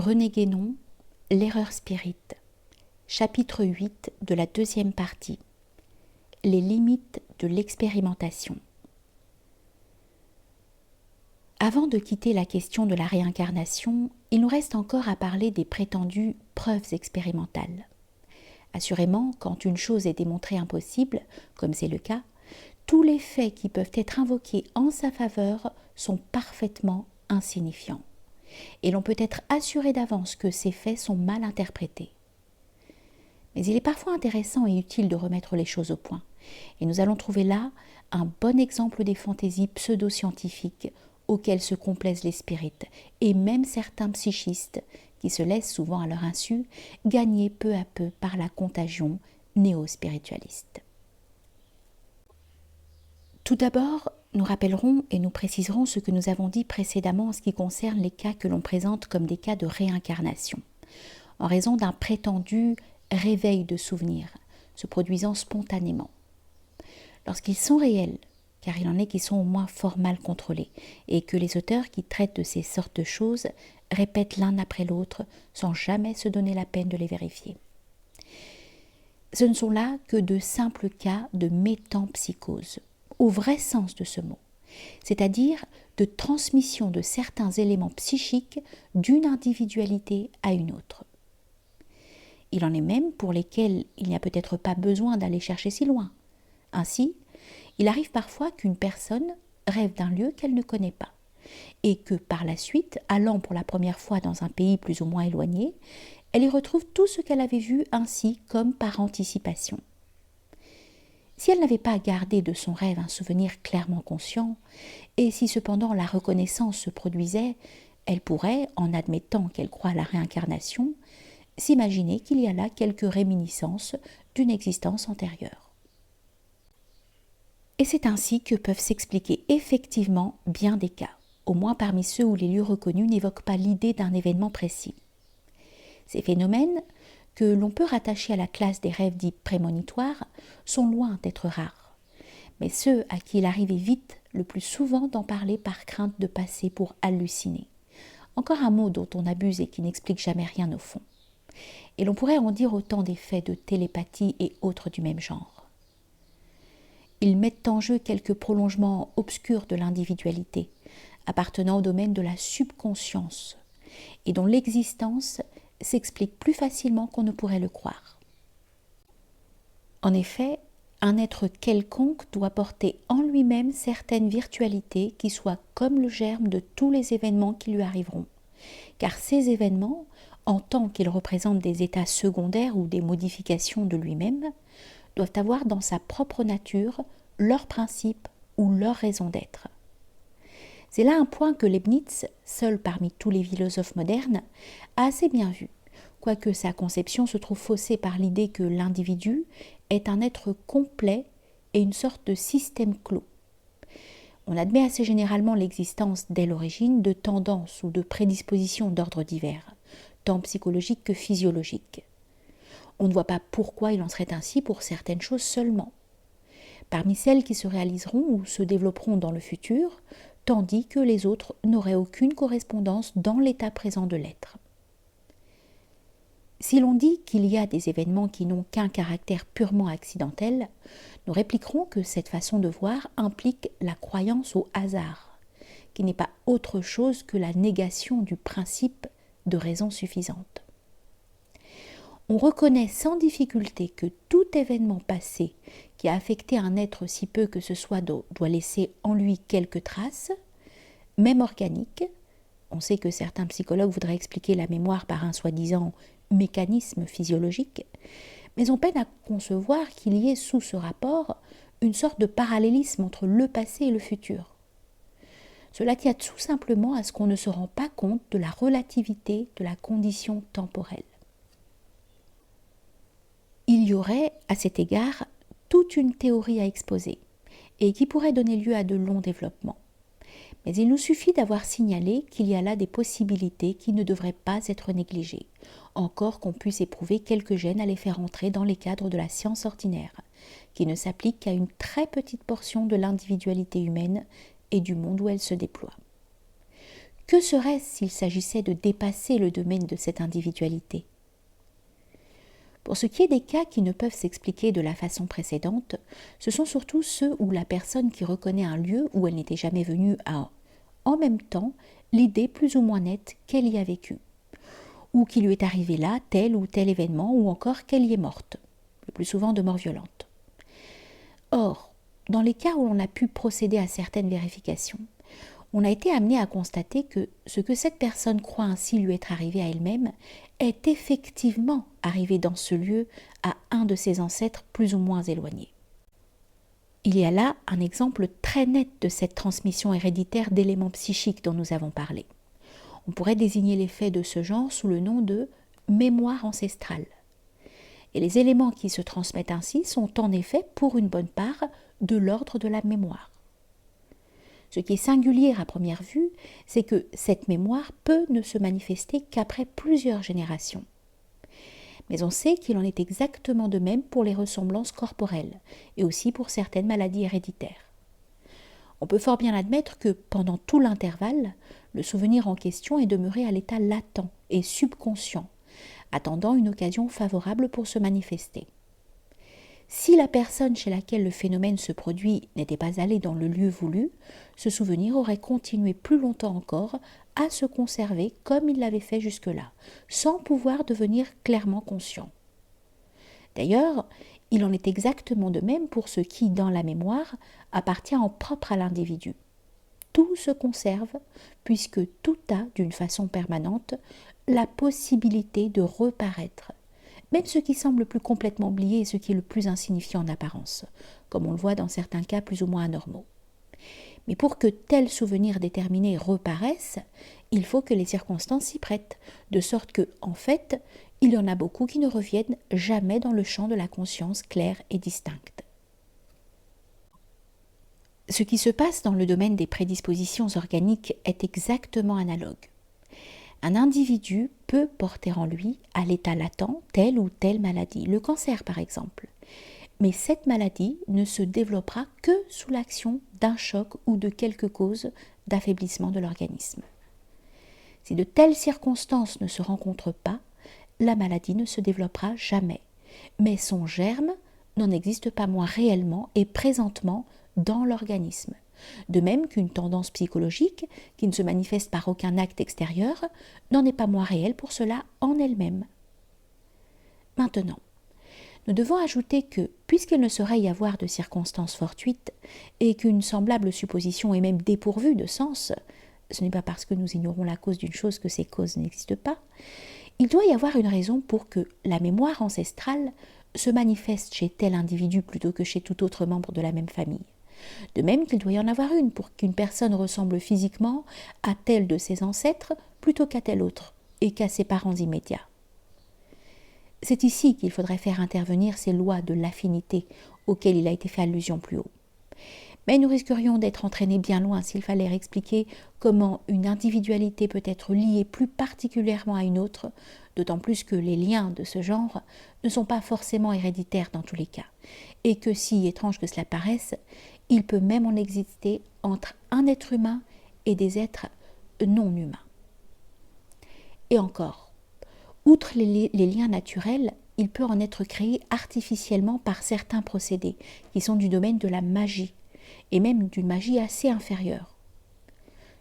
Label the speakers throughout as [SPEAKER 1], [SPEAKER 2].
[SPEAKER 1] René Guénon, L'erreur spirit, chapitre 8 de la deuxième partie, les limites de l'expérimentation. Avant de quitter la question de la réincarnation, il nous reste encore à parler des prétendues preuves expérimentales. Assurément, quand une chose est démontrée impossible, comme c'est le cas, tous les faits qui peuvent être invoqués en sa faveur sont parfaitement insignifiants. Et l'on peut être assuré d'avance que ces faits sont mal interprétés. Mais il est parfois intéressant et utile de remettre les choses au point. Et nous allons trouver là un bon exemple des fantaisies pseudo-scientifiques auxquelles se complaisent les spirites, et même certains psychistes qui se laissent souvent à leur insu gagner peu à peu par la contagion néo-spiritualiste. Tout d'abord, nous rappellerons et nous préciserons ce que nous avons dit précédemment en ce qui concerne les cas que l'on présente comme des cas de réincarnation, en raison d'un prétendu réveil de souvenirs, se produisant spontanément. Lorsqu'ils sont réels, car il en est qui sont au moins fort mal contrôlés, et que les auteurs qui traitent de ces sortes de choses répètent l'un après l'autre sans jamais se donner la peine de les vérifier. Ce ne sont là que de simples cas de métempsychose, au vrai sens de ce mot, c'est-à-dire de transmission de certains éléments psychiques d'une individualité à une autre. Il en est même pour lesquels il n'y a peut-être pas besoin d'aller chercher si loin. Ainsi, il arrive parfois qu'une personne rêve d'un lieu qu'elle ne connaît pas, et que par la suite, allant pour la première fois dans un pays plus ou moins éloigné, elle y retrouve tout ce qu'elle avait vu ainsi comme par anticipation. Si elle n'avait pas gardé de son rêve un souvenir clairement conscient, et si cependant la reconnaissance se produisait, elle pourrait, en admettant qu'elle croit à la réincarnation, s'imaginer qu'il y a là quelques réminiscences d'une existence antérieure. Et c'est ainsi que peuvent s'expliquer effectivement bien des cas, au moins parmi ceux où les lieux reconnus n'évoquent pas l'idée d'un événement précis. Ces phénomènes, que l'on peut rattacher à la classe des rêves dits prémonitoires, sont loin d'être rares. Mais ceux à qui il arrive évitent le plus souvent d'en parler par crainte de passer pour halluciner. Encore un mot dont on abuse et qui n'explique jamais rien au fond. Et l'on pourrait en dire autant des faits de télépathie et autres du même genre. Ils mettent en jeu quelques prolongements obscurs de l'individualité, appartenant au domaine de la subconscience, et dont l'existence s'explique plus facilement qu'on ne pourrait le croire. En effet, un être quelconque doit porter en lui-même certaines virtualités qui soient comme le germe de tous les événements qui lui arriveront, car ces événements, en tant qu'ils représentent des états secondaires ou des modifications de lui-même, doivent avoir dans sa propre nature leur principe ou leur raison d'être. C'est là un point que Leibniz, seul parmi tous les philosophes modernes, a assez bien vu, quoique sa conception se trouve faussée par l'idée que l'individu est un être complet et une sorte de système clos. On admet assez généralement l'existence dès l'origine de tendances ou de prédispositions d'ordre divers, tant psychologiques que physiologiques. On ne voit pas pourquoi il en serait ainsi pour certaines choses seulement, parmi celles qui se réaliseront ou se développeront dans le futur, tandis que les autres n'auraient aucune correspondance dans l'état présent de l'être. Si l'on dit qu'il y a des événements qui n'ont qu'un caractère purement accidentel, nous répliquerons que cette façon de voir implique la croyance au hasard, qui n'est pas autre chose que la négation du principe de raison suffisante. On reconnaît sans difficulté que tout événement passé qui a affecté un être si peu que ce soit doit laisser en lui quelques traces, même organiques. On sait que certains psychologues voudraient expliquer la mémoire par un soi-disant mécanisme physiologique, mais on peine à concevoir qu'il y ait sous ce rapport une sorte de parallélisme entre le passé et le futur. Cela tient tout simplement à ce qu'on ne se rend pas compte de la relativité de la condition temporelle. Il y aurait, à cet égard, toute une théorie à exposer, et qui pourrait donner lieu à de longs développements. Mais il nous suffit d'avoir signalé qu'il y a là des possibilités qui ne devraient pas être négligées, encore qu'on puisse éprouver quelques gênes à les faire entrer dans les cadres de la science ordinaire, qui ne s'applique qu'à une très petite portion de l'individualité humaine et du monde où elle se déploie. Que Que serait-ce s'il s'agissait de dépasser le domaine de cette individualité? Pour ce qui est des cas qui ne peuvent s'expliquer de la façon précédente, ce sont surtout ceux où la personne qui reconnaît un lieu où elle n'était jamais venue a, en même temps, l'idée plus ou moins nette qu'elle y a vécu, ou qu'il lui est arrivé là tel ou tel événement, ou encore qu'elle y est morte, le plus souvent de mort violente. Or, dans les cas où l'on a pu procéder à certaines vérifications, on a été amené à constater que ce que cette personne croit ainsi lui être arrivé à elle-même est effectivement arrivé dans ce lieu à un de ses ancêtres plus ou moins éloignés. Il y a là un exemple très net de cette transmission héréditaire d'éléments psychiques dont nous avons parlé. On pourrait désigner les faits de ce genre sous le nom de mémoire ancestrale. Et les éléments qui se transmettent ainsi sont en effet, pour une bonne part, de l'ordre de la mémoire. Ce qui est singulier à première vue, c'est que cette mémoire peut ne se manifester qu'après plusieurs générations. Mais on sait qu'il en est exactement de même pour les ressemblances corporelles, et aussi pour certaines maladies héréditaires. On peut fort bien admettre que, pendant tout l'intervalle, le souvenir en question est demeuré à l'état latent et subconscient, attendant une occasion favorable pour se manifester. Si la personne chez laquelle le phénomène se produit n'était pas allée dans le lieu voulu, ce souvenir aurait continué plus longtemps encore à se conserver comme il l'avait fait jusque-là, sans pouvoir devenir clairement conscient. D'ailleurs, il en est exactement de même pour ce qui, dans la mémoire, appartient en propre à l'individu. Tout se conserve, puisque tout a, d'une façon permanente, la possibilité de reparaître, même ce qui semble plus complètement oublié et ce qui est le plus insignifiant en apparence, comme on le voit dans certains cas plus ou moins anormaux. Mais pour que tel souvenir déterminé reparaisse, il faut que les circonstances s'y prêtent, de sorte que, en fait, il y en a beaucoup qui ne reviennent jamais dans le champ de la conscience claire et distincte. Ce qui se passe dans le domaine des prédispositions organiques est exactement analogue. Un individu peut porter en lui, à l'état latent, telle ou telle maladie, le cancer par exemple. Mais cette maladie ne se développera que sous l'action d'un choc ou de quelque cause d'affaiblissement de l'organisme. Si de telles circonstances ne se rencontrent pas, la maladie ne se développera jamais, mais son germe n'en existe pas moins réellement et présentement dans l'organisme. De même qu'une tendance psychologique, qui ne se manifeste par aucun acte extérieur, n'en est pas moins réelle pour cela en elle-même. Maintenant, nous devons ajouter que, puisqu'il ne saurait y avoir de circonstances fortuites, et qu'une semblable supposition est même dépourvue de sens, ce n'est pas parce que nous ignorons la cause d'une chose que ces causes n'existent pas, il doit y avoir une raison pour que la mémoire ancestrale se manifeste chez tel individu plutôt que chez tout autre membre de la même famille. De même qu'il doit y en avoir une pour qu'une personne ressemble physiquement à tel de ses ancêtres plutôt qu'à tel autre et qu'à ses parents immédiats. C'est ici qu'il faudrait faire intervenir ces lois de l'affinité auxquelles il a été fait allusion plus haut. Mais nous risquerions d'être entraînés bien loin s'il fallait expliquer comment une individualité peut être liée plus particulièrement à une autre, d'autant plus que les liens de ce genre ne sont pas forcément héréditaires dans tous les cas, et que, si étrange que cela paraisse, il peut même en exister entre un être humain et des êtres non humains. Et encore, outre les liens naturels, il peut en être créé artificiellement par certains procédés qui sont du domaine de la magie, et même d'une magie assez inférieure.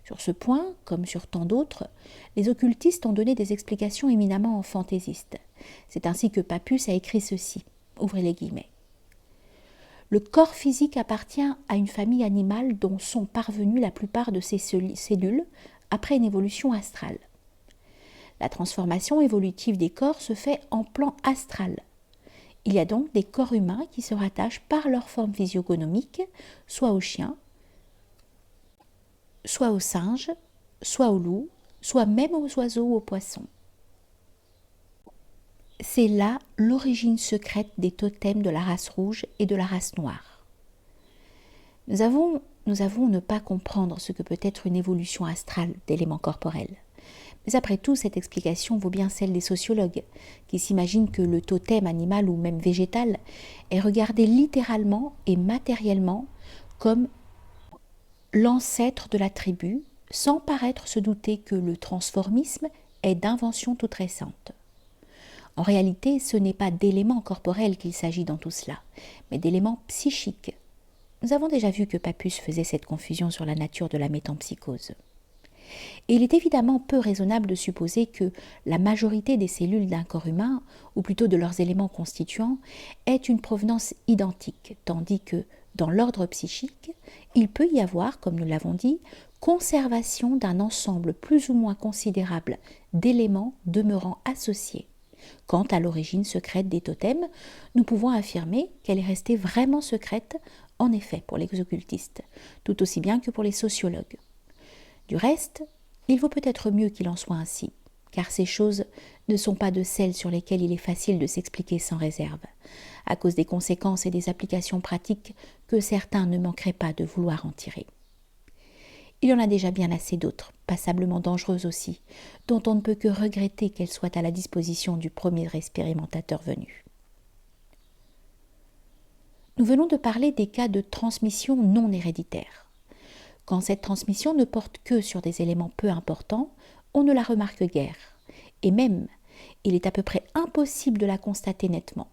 [SPEAKER 1] Sur ce point, comme sur tant d'autres, les occultistes ont donné des explications éminemment fantaisistes. C'est ainsi que Papus a écrit ceci, ouvrez les guillemets. Le corps physique appartient à une famille animale dont sont parvenues la plupart de ces cellules après une évolution astrale. La transformation évolutive des corps se fait en plan astral. Il y a donc des corps humains qui se rattachent par leur forme physiognomique, soit aux chiens, soit aux singes, soit aux loups, soit même aux oiseaux ou aux poissons. C'est là l'origine secrète des totems de la race rouge et de la race noire. Nous avons ne pas comprendre ce que peut être une évolution astrale d'éléments corporels. Mais après tout, cette explication vaut bien celle des sociologues, qui s'imaginent que le totem animal ou même végétal est regardé littéralement et matériellement comme l'ancêtre de la tribu, sans paraître se douter que le transformisme est d'invention toute récente. En réalité, ce n'est pas d'éléments corporels qu'il s'agit dans tout cela, mais d'éléments psychiques. Nous avons déjà vu que Pappus faisait cette confusion sur la nature de la métempsychose. Et il est évidemment peu raisonnable de supposer que la majorité des cellules d'un corps humain, ou plutôt de leurs éléments constituants, ait une provenance identique, tandis que, dans l'ordre psychique, il peut y avoir, comme nous l'avons dit, conservation d'un ensemble plus ou moins considérable d'éléments demeurant associés. Quant à l'origine secrète des totems, nous pouvons affirmer qu'elle est restée vraiment secrète, en effet, pour les occultistes, tout aussi bien que pour les sociologues. Du reste, il vaut peut-être mieux qu'il en soit ainsi, car ces choses ne sont pas de celles sur lesquelles il est facile de s'expliquer sans réserve, à cause des conséquences et des applications pratiques que certains ne manqueraient pas de vouloir en tirer. Il y en a déjà bien assez d'autres, passablement dangereuses aussi, dont on ne peut que regretter qu'elles soient à la disposition du premier expérimentateur venu. Nous venons de parler des cas de transmission non héréditaire. Quand cette transmission ne porte que sur des éléments peu importants, on ne la remarque guère, et même, il est à peu près impossible de la constater nettement.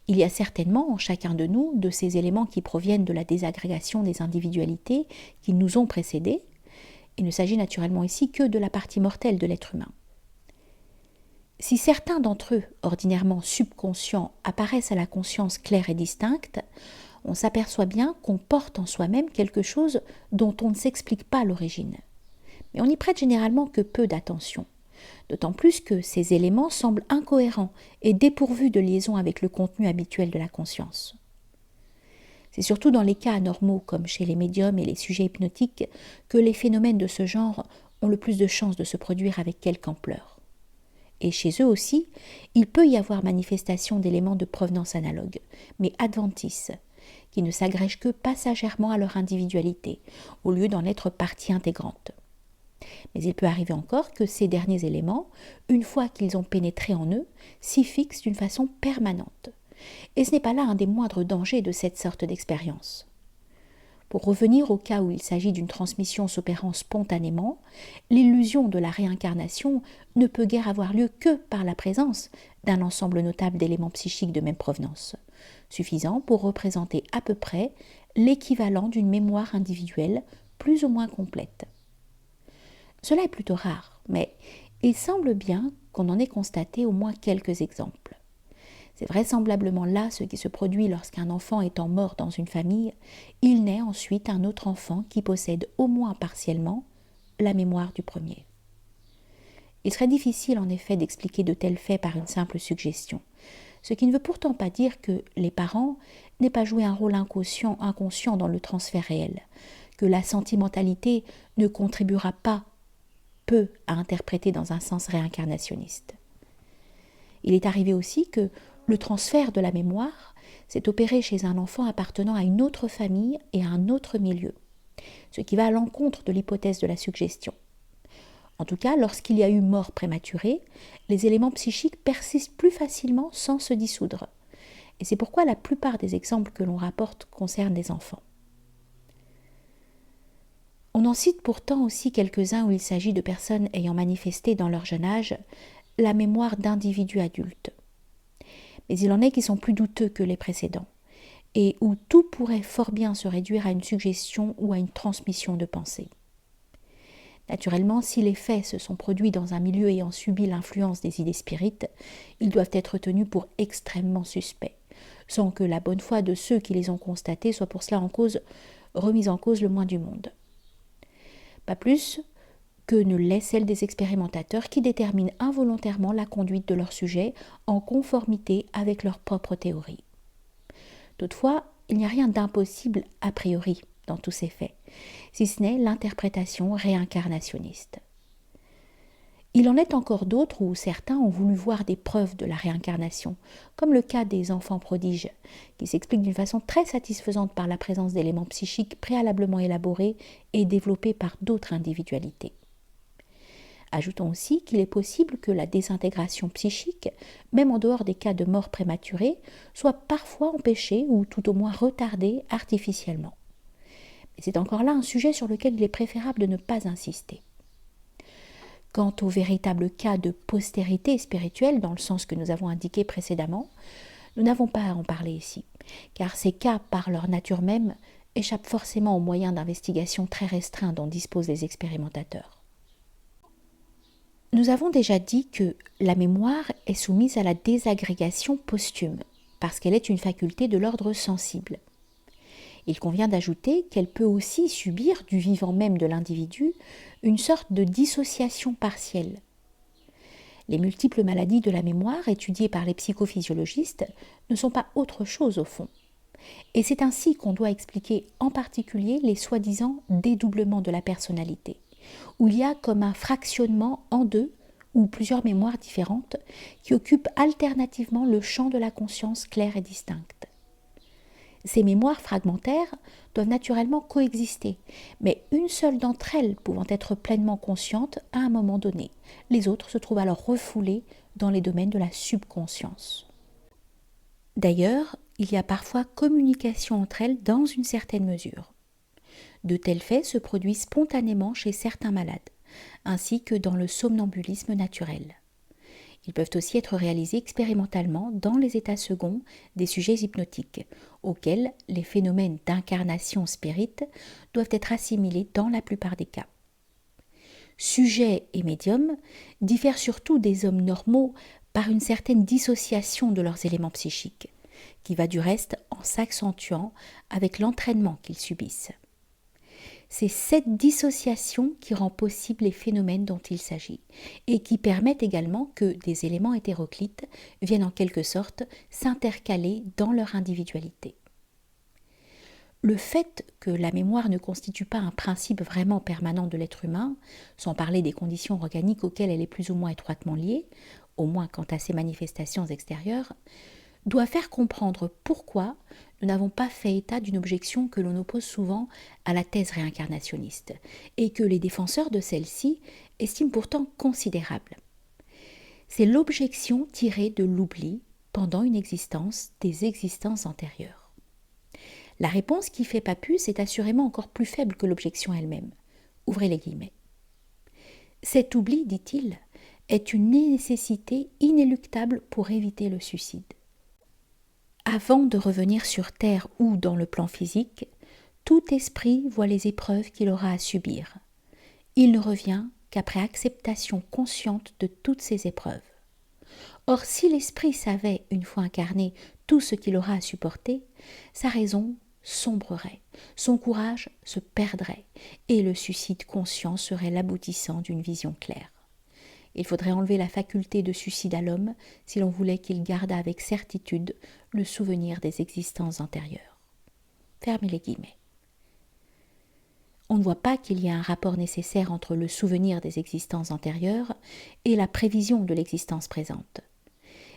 [SPEAKER 1] Il y a certainement en chacun de nous de ces éléments qui proviennent de la désagrégation des individualités qui nous ont précédés. Il ne s'agit naturellement ici que de la partie mortelle de l'être humain. Si certains d'entre eux, ordinairement subconscients, apparaissent à la conscience claire et distincte, on s'aperçoit bien qu'on porte en soi-même quelque chose dont on ne s'explique pas l'origine. Mais on n'y prête généralement que peu d'attention. D'autant plus que ces éléments semblent incohérents et dépourvus de liaison avec le contenu habituel de la conscience. C'est surtout dans les cas anormaux, comme chez les médiums et les sujets hypnotiques, que les phénomènes de ce genre ont le plus de chances de se produire avec quelque ampleur. Et chez eux aussi, il peut y avoir manifestation d'éléments de provenance analogue, mais adventices, qui ne s'agrègent que passagèrement à leur individualité, au lieu d'en être partie intégrante. Mais il peut arriver encore que ces derniers éléments, une fois qu'ils ont pénétré en eux, s'y fixent d'une façon permanente. Et ce n'est pas là un des moindres dangers de cette sorte d'expérience. Pour revenir au cas où il s'agit d'une transmission s'opérant spontanément, l'illusion de la réincarnation ne peut guère avoir lieu que par la présence d'un ensemble notable d'éléments psychiques de même provenance, suffisant pour représenter à peu près l'équivalent d'une mémoire individuelle plus ou moins complète. Cela est plutôt rare, mais il semble bien qu'on en ait constaté au moins quelques exemples. C'est vraisemblablement là ce qui se produit lorsqu'un enfant étant mort dans une famille, il naît ensuite un autre enfant qui possède au moins partiellement la mémoire du premier. Il serait difficile en effet d'expliquer de tels faits par une simple suggestion, ce qui ne veut pourtant pas dire que les parents n'aient pas joué un rôle inconscient dans le transfert réel, que la sentimentalité ne contribuera pas peu à interpréter dans un sens réincarnationniste. Il est arrivé aussi que le transfert de la mémoire s'est opéré chez un enfant appartenant à une autre famille et à un autre milieu, ce qui va à l'encontre de l'hypothèse de la suggestion. En tout cas, lorsqu'il y a eu mort prématurée, les éléments psychiques persistent plus facilement sans se dissoudre. Et c'est pourquoi la plupart des exemples que l'on rapporte concernent des enfants. On en cite pourtant aussi quelques-uns où il s'agit de personnes ayant manifesté dans leur jeune âge la mémoire d'individus adultes. Mais il en est qui sont plus douteux que les précédents, et où tout pourrait fort bien se réduire à une suggestion ou à une transmission de pensée. Naturellement, si les faits se sont produits dans un milieu ayant subi l'influence des idées spirites, ils doivent être tenus pour extrêmement suspects, sans que la bonne foi de ceux qui les ont constatés soit pour cela remise en cause le moins du monde. Pas plus que ne l'est celle des expérimentateurs qui déterminent involontairement la conduite de leur sujet en conformité avec leur propre théorie. Toutefois, il n'y a rien d'impossible a priori dans tous ces faits, si ce n'est l'interprétation réincarnationniste. Il en est encore d'autres où certains ont voulu voir des preuves de la réincarnation, comme le cas des enfants prodiges, qui s'explique d'une façon très satisfaisante par la présence d'éléments psychiques préalablement élaborés et développés par d'autres individualités. Ajoutons aussi qu'il est possible que la désintégration psychique, même en dehors des cas de mort prématurée, soit parfois empêchée ou tout au moins retardée artificiellement. Et c'est encore là un sujet sur lequel il est préférable de ne pas insister. Quant au véritable cas de postérité spirituelle, dans le sens que nous avons indiqué précédemment, nous n'avons pas à en parler ici, car ces cas, par leur nature même, échappent forcément aux moyens d'investigation très restreints dont disposent les expérimentateurs. Nous avons déjà dit que la mémoire est soumise à la désagrégation posthume, parce qu'elle est une faculté de l'ordre sensible. Il convient d'ajouter qu'elle peut aussi subir, du vivant même de l'individu, une sorte de dissociation partielle. Les multiples maladies de la mémoire étudiées par les psychophysiologistes ne sont pas autre chose au fond. Et c'est ainsi qu'on doit expliquer en particulier les soi-disant dédoublements de la personnalité, où il y a comme un fractionnement en deux ou plusieurs mémoires différentes qui occupent alternativement le champ de la conscience claire et distincte. Ces mémoires fragmentaires doivent naturellement coexister, mais une seule d'entre elles pouvant être pleinement consciente à un moment donné. Les autres se trouvent alors refoulées dans les domaines de la subconscience. D'ailleurs, il y a parfois communication entre elles dans une certaine mesure. De tels faits se produisent spontanément chez certains malades, ainsi que dans le somnambulisme naturel. Ils peuvent aussi être réalisés expérimentalement dans les états seconds des sujets hypnotiques, auxquels les phénomènes d'incarnation spirite doivent être assimilés dans la plupart des cas. Sujets et médiums diffèrent surtout des hommes normaux par une certaine dissociation de leurs éléments psychiques, qui va du reste en s'accentuant avec l'entraînement qu'ils subissent. C'est cette dissociation qui rend possible les phénomènes dont il s'agit et qui permettent également que des éléments hétéroclites viennent en quelque sorte s'intercaler dans leur individualité. Le fait que la mémoire ne constitue pas un principe vraiment permanent de l'être humain, sans parler des conditions organiques auxquelles elle est plus ou moins étroitement liée, au moins quant à ses manifestations extérieures, doit faire comprendre pourquoi nous n'avons pas fait état d'une objection que l'on oppose souvent à la thèse réincarnationniste, et que les défenseurs de celle-ci estiment pourtant considérable. C'est l'objection tirée de l'oubli pendant une existence des existences antérieures. La réponse qui fait Papus est assurément encore plus faible que l'objection elle-même. Ouvrez les guillemets. Cet oubli, dit-il, est une nécessité inéluctable pour éviter le suicide. Avant de revenir sur Terre ou dans le plan physique, tout esprit voit les épreuves qu'il aura à subir. Il ne revient qu'après acceptation consciente de toutes ces épreuves. Or, si l'esprit savait, une fois incarné, tout ce qu'il aura à supporter, sa raison sombrerait, son courage se perdrait, et le suicide conscient serait l'aboutissant d'une vision claire. Il faudrait enlever la faculté de suicide à l'homme si l'on voulait qu'il gardât avec certitude le souvenir des existences antérieures. Fermez les guillemets. On ne voit pas qu'il y a un rapport nécessaire entre le souvenir des existences antérieures et la prévision de l'existence présente.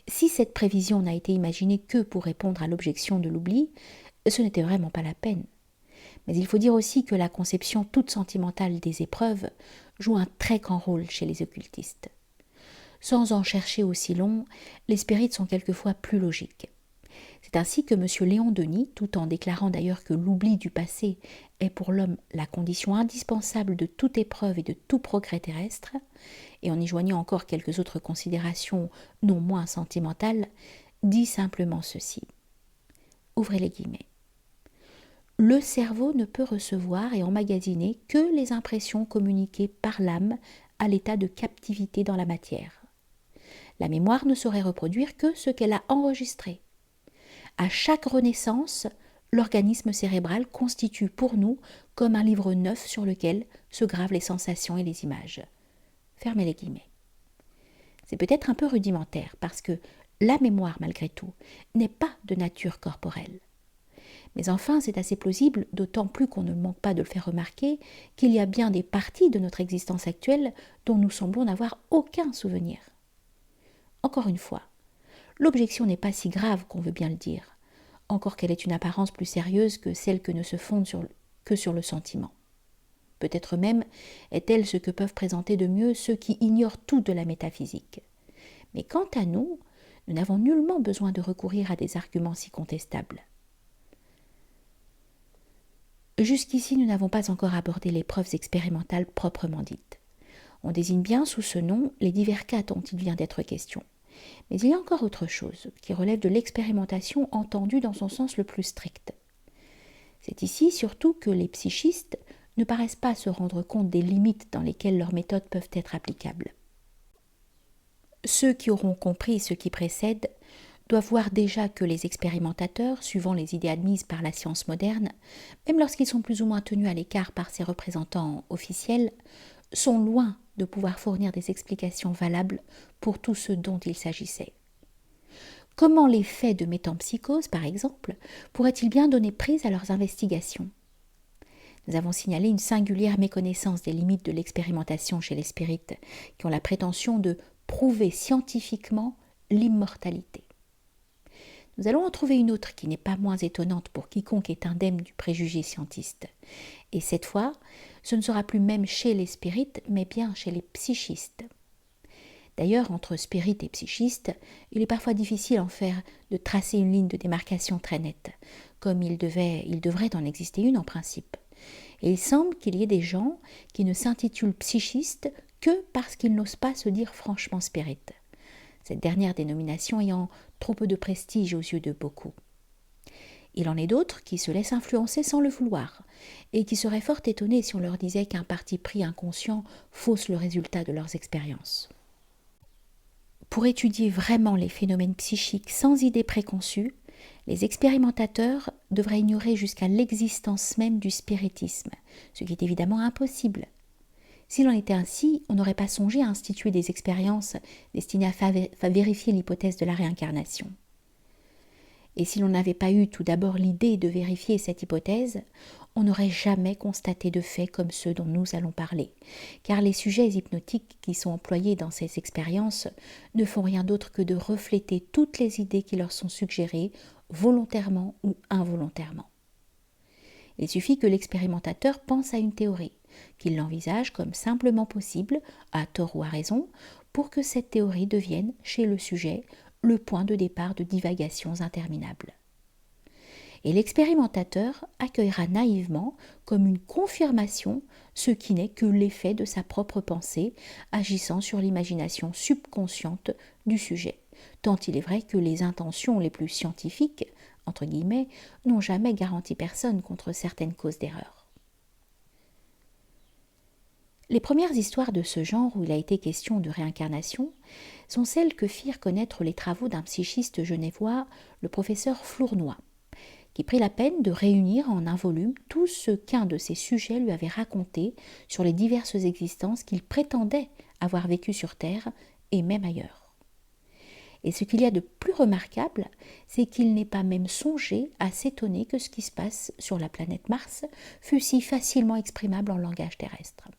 [SPEAKER 1] Si cette prévision n'a été imaginée que pour répondre à l'objection de l'oubli, ce n'était vraiment pas la peine. Mais il faut dire aussi que la conception toute sentimentale des épreuves joue un très grand rôle chez les occultistes. Sans en chercher aussi long, les spirites sont quelquefois plus logiques. C'est ainsi que M. Léon Denis, tout en déclarant d'ailleurs que l'oubli du passé est pour l'homme la condition indispensable de toute épreuve et de tout progrès terrestre, et en y joignant encore quelques autres considérations non moins sentimentales, dit simplement ceci. Ouvrez les guillemets. Le cerveau ne peut recevoir et emmagasiner que les impressions communiquées par l'âme à l'état de captivité dans la matière. La mémoire ne saurait reproduire que ce qu'elle a enregistré. À chaque renaissance, l'organisme cérébral constitue pour nous comme un livre neuf sur lequel se gravent les sensations et les images. Fermez les guillemets. C'est peut-être un peu rudimentaire parce que la mémoire, malgré tout, n'est pas de nature corporelle. Mais enfin, c'est assez plausible, d'autant plus qu'on ne manque pas de le faire remarquer, qu'il y a bien des parties de notre existence actuelle dont nous semblons n'avoir aucun souvenir. Encore une fois, l'objection n'est pas si grave qu'on veut bien le dire, encore qu'elle ait une apparence plus sérieuse que celle que ne se fonde que sur le sentiment. Peut-être même est-elle ce que peuvent présenter de mieux ceux qui ignorent tout de la métaphysique. Mais quant à nous, nous n'avons nullement besoin de recourir à des arguments si contestables. Jusqu'ici, nous n'avons pas encore abordé les preuves expérimentales proprement dites. On désigne bien sous ce nom les divers cas dont il vient d'être question. Mais il y a encore autre chose, qui relève de l'expérimentation entendue dans son sens le plus strict. C'est ici surtout que les psychistes ne paraissent pas se rendre compte des limites dans lesquelles leurs méthodes peuvent être applicables. Ceux qui auront compris ce qui précède doivent voir déjà que les expérimentateurs, suivant les idées admises par la science moderne, même lorsqu'ils sont plus ou moins tenus à l'écart par ses représentants officiels, sont loin de pouvoir fournir des explications valables pour tout ce dont il s'agissait. Comment les faits de métempsychose, par exemple, pourraient-ils bien donner prise à leurs investigations ? Nous avons signalé une singulière méconnaissance des limites de l'expérimentation chez les spirites, qui ont la prétention de prouver scientifiquement l'immortalité. Nous allons en trouver une autre qui n'est pas moins étonnante pour quiconque est indemne du préjugé scientiste. Et cette fois, ce ne sera plus même chez les spirites, mais bien chez les psychistes. D'ailleurs, entre spirites et psychistes, il est parfois difficile de tracer une ligne de démarcation très nette, comme il devrait en exister une en principe. Et il semble qu'il y ait des gens qui ne s'intitulent psychistes que parce qu'ils n'osent pas se dire franchement spirites, cette dernière dénomination ayant trop peu de prestige aux yeux de beaucoup. Il en est d'autres qui se laissent influencer sans le vouloir, et qui seraient fort étonnés si on leur disait qu'un parti pris inconscient fausse le résultat de leurs expériences. Pour étudier vraiment les phénomènes psychiques sans idée préconçue, les expérimentateurs devraient ignorer jusqu'à l'existence même du spiritisme, ce qui est évidemment impossible. S'il en était ainsi, on n'aurait pas songé à instituer des expériences destinées à vérifier l'hypothèse de la réincarnation. Et si l'on n'avait pas eu tout d'abord l'idée de vérifier cette hypothèse, on n'aurait jamais constaté de faits comme ceux dont nous allons parler, car les sujets hypnotiques qui sont employés dans ces expériences ne font rien d'autre que de refléter toutes les idées qui leur sont suggérées, volontairement ou involontairement. Il suffit que l'expérimentateur pense à une théorie, qu'il l'envisage comme simplement possible, à tort ou à raison, pour que cette théorie devienne, chez le sujet, le point de départ de divagations interminables. Et l'expérimentateur accueillera naïvement comme une confirmation ce qui n'est que l'effet de sa propre pensée agissant sur l'imagination subconsciente du sujet, tant il est vrai que les intentions les plus scientifiques, entre guillemets, n'ont jamais garanti personne contre certaines causes d'erreur. Les premières histoires de ce genre où il a été question de réincarnation sont celles que firent connaître les travaux d'un psychiste genevois, le professeur Flournoy, qui prit la peine de réunir en un volume tout ce qu'un de ses sujets lui avait raconté sur les diverses existences qu'il prétendait avoir vécues sur Terre et même ailleurs. Et ce qu'il y a de plus remarquable, c'est qu'il n'est pas même songé à s'étonner que ce qui se passe sur la planète Mars fût si facilement exprimable en langage terrestre.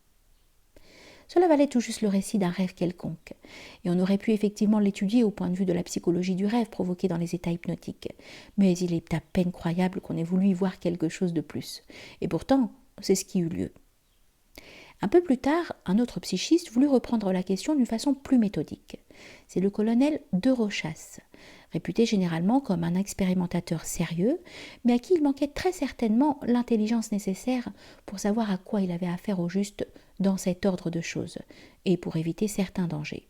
[SPEAKER 1] Cela valait tout juste le récit d'un rêve quelconque, et on aurait pu effectivement l'étudier au point de vue de la psychologie du rêve provoqué dans les états hypnotiques. Mais il est à peine croyable qu'on ait voulu y voir quelque chose de plus. Et pourtant, c'est ce qui eut lieu. Un peu plus tard, un autre psychiste voulut reprendre la question d'une façon plus méthodique. C'est le colonel de Rochas, réputé généralement comme un expérimentateur sérieux, mais à qui il manquait très certainement l'intelligence nécessaire pour savoir à quoi il avait affaire au juste dans cet ordre de choses, et pour éviter certains dangers.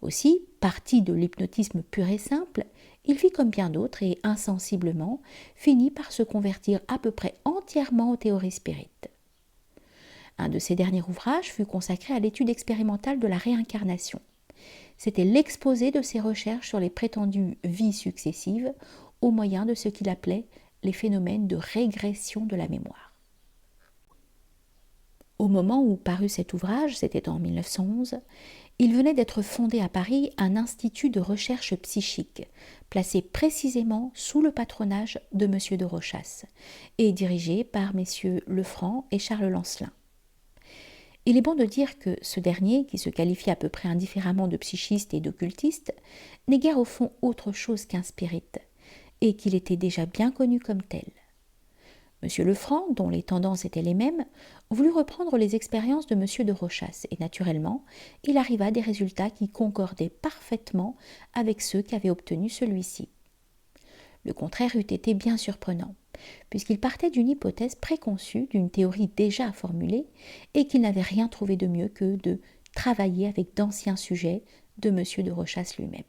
[SPEAKER 1] Aussi, parti de l'hypnotisme pur et simple, il fit comme bien d'autres et insensiblement finit par se convertir à peu près entièrement aux théories spirites. Un de ses derniers ouvrages fut consacré à l'étude expérimentale de la réincarnation. C'était l'exposé de ses recherches sur les prétendues vies successives au moyen de ce qu'il appelait les phénomènes de régression de la mémoire. Au moment où parut cet ouvrage, c'était en 1911, il venait d'être fondé à Paris un institut de recherche psychique, placé précisément sous le patronage de M. de Rochas, et dirigé par messieurs Lefranc et Charles Lancelin. Il est bon de dire que ce dernier, qui se qualifie à peu près indifféremment de psychiste et d'occultiste, n'est guère au fond autre chose qu'un spirite, et qu'il était déjà bien connu comme tel. M. Lefranc, dont les tendances étaient les mêmes, voulut reprendre les expériences de M. de Rochas, et naturellement, il arriva à des résultats qui concordaient parfaitement avec ceux qu'avait obtenus celui-ci. Le contraire eût été bien surprenant, puisqu'il partait d'une hypothèse préconçue, d'une théorie déjà formulée, et qu'il n'avait rien trouvé de mieux que de travailler avec d'anciens sujets de M. de Rochas lui-même.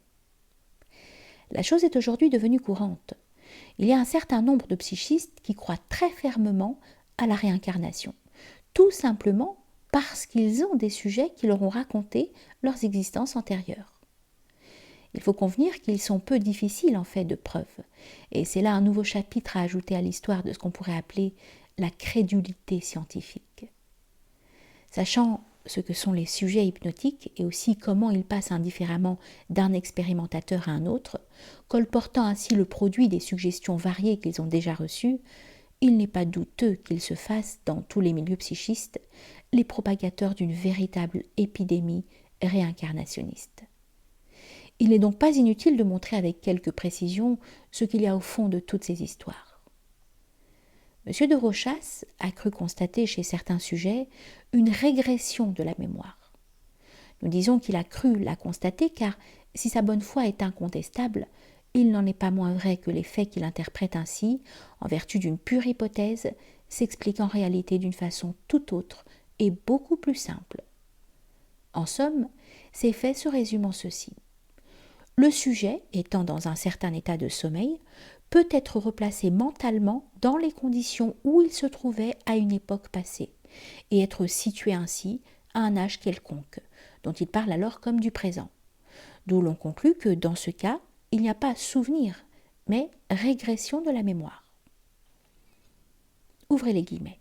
[SPEAKER 1] La chose est aujourd'hui devenue courante. Il y a un certain nombre de psychistes qui croient très fermement à la réincarnation, tout simplement parce qu'ils ont des sujets qui leur ont raconté leurs existences antérieures. Il faut convenir qu'ils sont peu difficiles en fait de preuve, et c'est là un nouveau chapitre à ajouter à l'histoire de ce qu'on pourrait appeler la crédulité scientifique. Sachant ce que sont les sujets hypnotiques et aussi comment ils passent indifféremment d'un expérimentateur à un autre, colportant ainsi le produit des suggestions variées qu'ils ont déjà reçues, il n'est pas douteux qu'ils se fassent, dans tous les milieux psychistes, les propagateurs d'une véritable épidémie réincarnationniste. Il n'est donc pas inutile de montrer avec quelques précisions ce qu'il y a au fond de toutes ces histoires. M. de Rochas a cru constater chez certains sujets une régression de la mémoire. Nous disons qu'il a cru la constater car, si sa bonne foi est incontestable, il n'en est pas moins vrai que les faits qu'il interprète ainsi, en vertu d'une pure hypothèse, s'expliquent en réalité d'une façon tout autre et beaucoup plus simple. En somme, ces faits se résument en ceci. Le sujet, étant dans un certain état de sommeil, peut être replacé mentalement dans les conditions où il se trouvait à une époque passée, et être situé ainsi à un âge quelconque, dont il parle alors comme du présent. D'où l'on conclut que, dans ce cas, il n'y a pas souvenir, mais régression de la mémoire. Ouvrez les guillemets.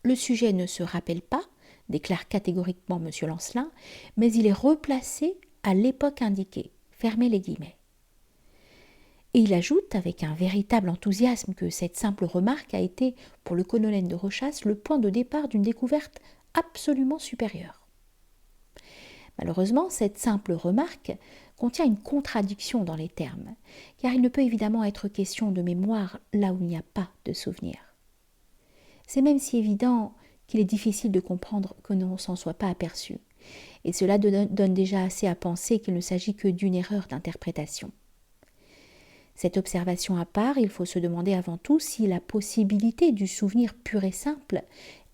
[SPEAKER 1] Le sujet ne se rappelle pas, déclare catégoriquement M. Lancelin, mais il est replacé à l'époque indiquée. Fermez les guillemets. Et il ajoute avec un véritable enthousiasme que cette simple remarque a été, pour le colonel de Rochas, le point de départ d'une découverte absolument supérieure. Malheureusement, cette simple remarque contient une contradiction dans les termes, car il ne peut évidemment être question de mémoire là où il n'y a pas de souvenir. C'est même si évident qu'il est difficile de comprendre que l'on ne s'en soit pas aperçu, et cela donne déjà assez à penser qu'il ne s'agit que d'une erreur d'interprétation. Cette observation à part, il faut se demander avant tout si la possibilité du souvenir pur et simple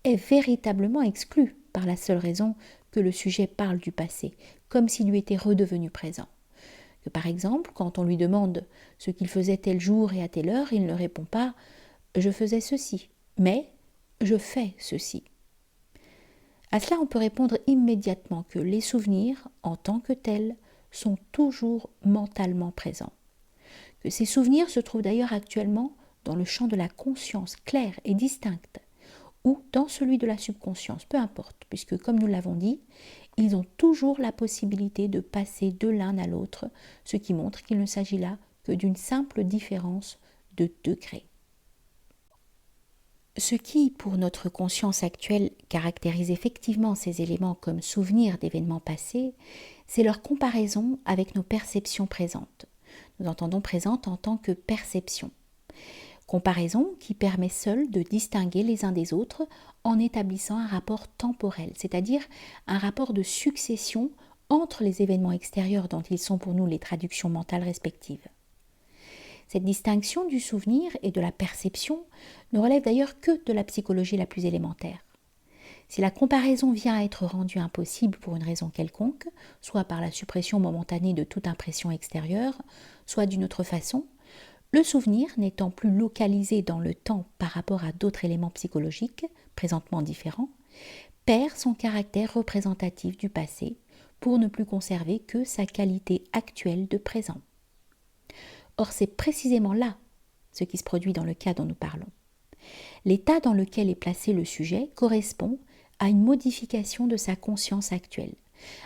[SPEAKER 1] est véritablement exclue par la seule raison que le sujet parle du passé, comme s'il lui était redevenu présent. Que par exemple, quand on lui demande ce qu'il faisait tel jour et à telle heure, il ne répond pas « je faisais ceci », mais « je fais ceci ». À cela, on peut répondre immédiatement que les souvenirs, en tant que tels, sont toujours mentalement présents. Que ces souvenirs se trouvent d'ailleurs actuellement dans le champ de la conscience claire et distincte, ou dans celui de la subconscience, peu importe, puisque, comme nous l'avons dit, ils ont toujours la possibilité de passer de l'un à l'autre, ce qui montre qu'il ne s'agit là que d'une simple différence de degré. Ce qui, pour notre conscience actuelle, caractérise effectivement ces éléments comme souvenirs d'événements passés, c'est leur comparaison avec nos perceptions présentes. Nous entendons présente en tant que perception. Comparaison qui permet seule de distinguer les uns des autres en établissant un rapport temporel, c'est-à-dire un rapport de succession entre les événements extérieurs dont ils sont pour nous les traductions mentales respectives. Cette distinction du souvenir et de la perception ne relève d'ailleurs que de la psychologie la plus élémentaire. Si la comparaison vient à être rendue impossible pour une raison quelconque, soit par la suppression momentanée de toute impression extérieure, soit d'une autre façon, le souvenir, n'étant plus localisé dans le temps par rapport à d'autres éléments psychologiques, présentement différents, perd son caractère représentatif du passé pour ne plus conserver que sa qualité actuelle de présent. Or, c'est précisément là ce qui se produit dans le cas dont nous parlons. L'état dans lequel est placé le sujet correspond à une modification de sa conscience actuelle,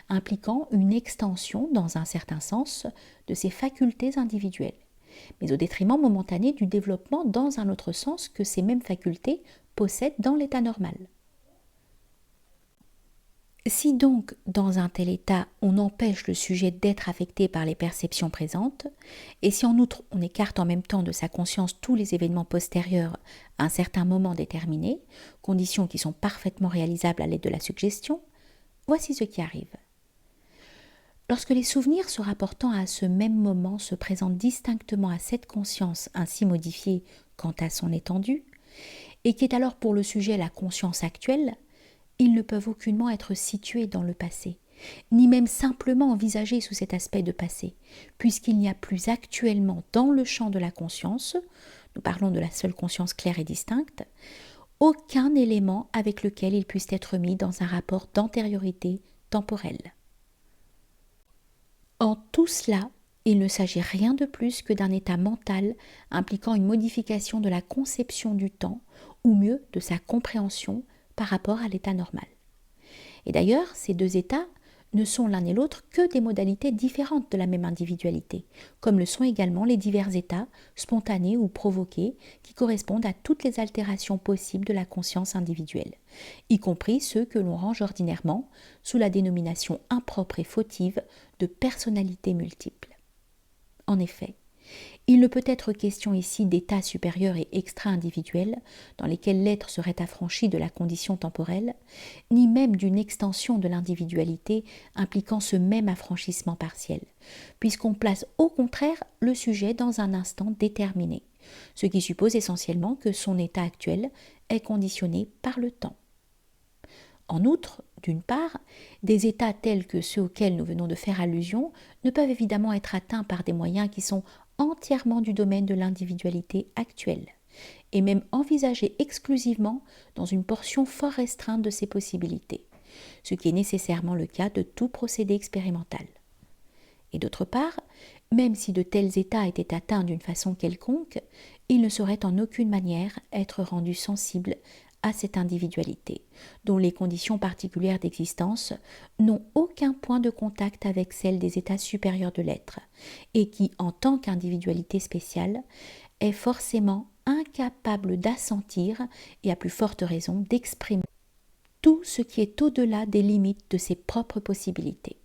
[SPEAKER 1] impliquant une extension, dans un certain sens, de ses facultés individuelles, mais au détriment momentané du développement dans un autre sens que ces mêmes facultés possèdent dans l'état normal. Si donc, dans un tel état, on empêche le sujet d'être affecté par les perceptions présentes, et si en outre on écarte en même temps de sa conscience tous les événements postérieurs à un certain moment déterminé, conditions qui sont parfaitement réalisables à l'aide de la suggestion, voici ce qui arrive. Lorsque les souvenirs se rapportant à ce même moment se présentent distinctement à cette conscience ainsi modifiée quant à son étendue, et qui est alors pour le sujet la conscience actuelle, ils ne peuvent aucunement être situés dans le passé, ni même simplement envisagés sous cet aspect de passé, puisqu'il n'y a plus actuellement dans le champ de la conscience, nous parlons de la seule conscience claire et distincte, aucun élément avec lequel ils puissent être mis dans un rapport d'antériorité temporelle. En tout cela, il ne s'agit rien de plus que d'un état mental impliquant une modification de la conception du temps, ou mieux de sa compréhension par rapport à l'état normal. Et d'ailleurs, ces deux états ne sont l'un et l'autre que des modalités différentes de la même individualité, comme le sont également les divers états, spontanés ou provoqués, qui correspondent à toutes les altérations possibles de la conscience individuelle, y compris ceux que l'on range ordinairement sous la dénomination impropre et fautive de personnalité multiple. En effet, il ne peut être question ici d'états supérieurs et extra-individuels dans lesquels l'être serait affranchi de la condition temporelle, ni même d'une extension de l'individualité impliquant ce même affranchissement partiel, puisqu'on place au contraire le sujet dans un instant déterminé, ce qui suppose essentiellement que son état actuel est conditionné par le temps. En outre, d'une part, des états tels que ceux auxquels nous venons de faire allusion ne peuvent évidemment être atteints par des moyens qui sont entièrement du domaine de l'individualité actuelle, et même envisagés exclusivement dans une portion fort restreinte de ces possibilités, ce qui est nécessairement le cas de tout procédé expérimental. Et d'autre part, même si de tels états étaient atteints d'une façon quelconque, ils ne sauraient en aucune manière être rendus sensibles à cette individualité, dont les conditions particulières d'existence n'ont aucun point de contact avec celles des états supérieurs de l'être, et qui, en tant qu'individualité spéciale, est forcément incapable d'assentir, et à plus forte raison d'exprimer, tout ce qui est au-delà des limites de ses propres possibilités.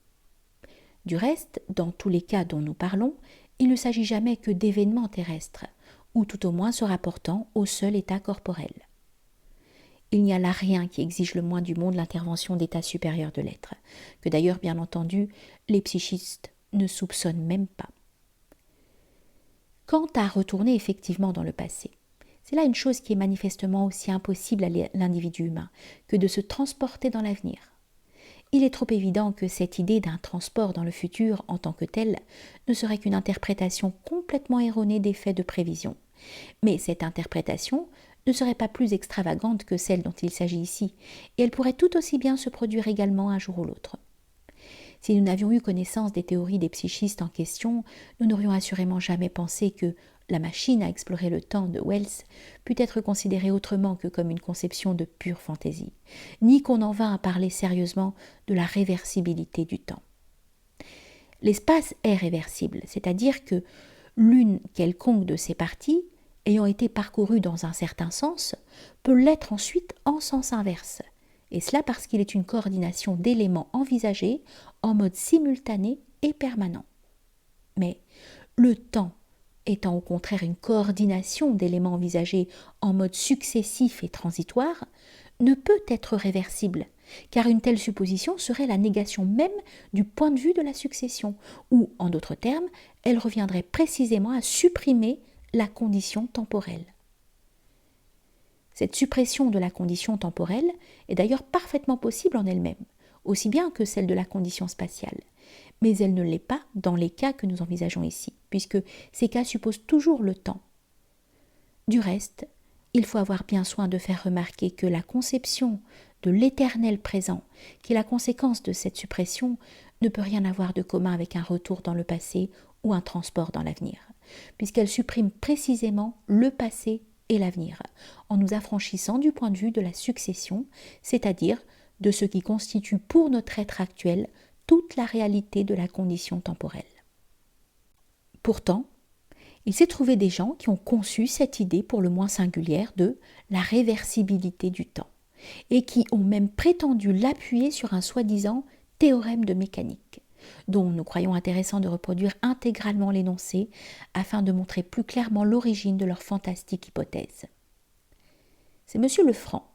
[SPEAKER 1] Du reste, dans tous les cas dont nous parlons, il ne s'agit jamais que d'événements terrestres, ou tout au moins se rapportant au seul état corporel. Il n'y a là rien qui exige le moins du monde l'intervention d'états supérieurs de l'être, que d'ailleurs, bien entendu, les psychistes ne soupçonnent même pas. Quant à retourner effectivement dans le passé, c'est là une chose qui est manifestement aussi impossible à l'individu humain que de se transporter dans l'avenir. Il est trop évident que cette idée d'un transport dans le futur en tant que tel ne serait qu'une interprétation complètement erronée des faits de prévision. Mais cette interprétation ne serait pas plus extravagante que celle dont il s'agit ici, et elle pourrait tout aussi bien se produire également un jour ou l'autre. Si nous n'avions eu connaissance des théories des psychistes en question, nous n'aurions assurément jamais pensé que la machine à explorer le temps de Wells pût être considérée autrement que comme une conception de pure fantaisie, ni qu'on en vint à parler sérieusement de la réversibilité du temps. L'espace est réversible, c'est-à-dire que l'une quelconque de ses parties, ayant été parcourue dans un certain sens, peut l'être ensuite en sens inverse, et cela parce qu'il est une coordination d'éléments envisagés en mode simultané et permanent. Mais le temps étant au contraire une coordination d'éléments envisagés en mode successif et transitoire, ne peut être réversible, car une telle supposition serait la négation même du point de vue de la succession, ou, en d'autres termes, elle reviendrait précisément à supprimer la condition temporelle. Cette suppression de la condition temporelle est d'ailleurs parfaitement possible en elle-même, aussi bien que celle de la condition spatiale. Mais elle ne l'est pas dans les cas que nous envisageons ici, puisque ces cas supposent toujours le temps. Du reste, il faut avoir bien soin de faire remarquer que la conception de l'éternel présent, qui est la conséquence de cette suppression, ne peut rien avoir de commun avec un retour dans le passé ou un transport dans l'avenir, puisqu'elle supprime précisément le passé et l'avenir, en nous affranchissant du point de vue de la succession, c'est-à-dire de ce qui constitue pour notre être actuel toute la réalité de la condition temporelle. Pourtant, il s'est trouvé des gens qui ont conçu cette idée pour le moins singulière de la réversibilité du temps, et qui ont même prétendu l'appuyer sur un soi-disant théorème de mécanique, dont nous croyons intéressant de reproduire intégralement l'énoncé afin de montrer plus clairement l'origine de leur fantastique hypothèse. C'est M. Lefranc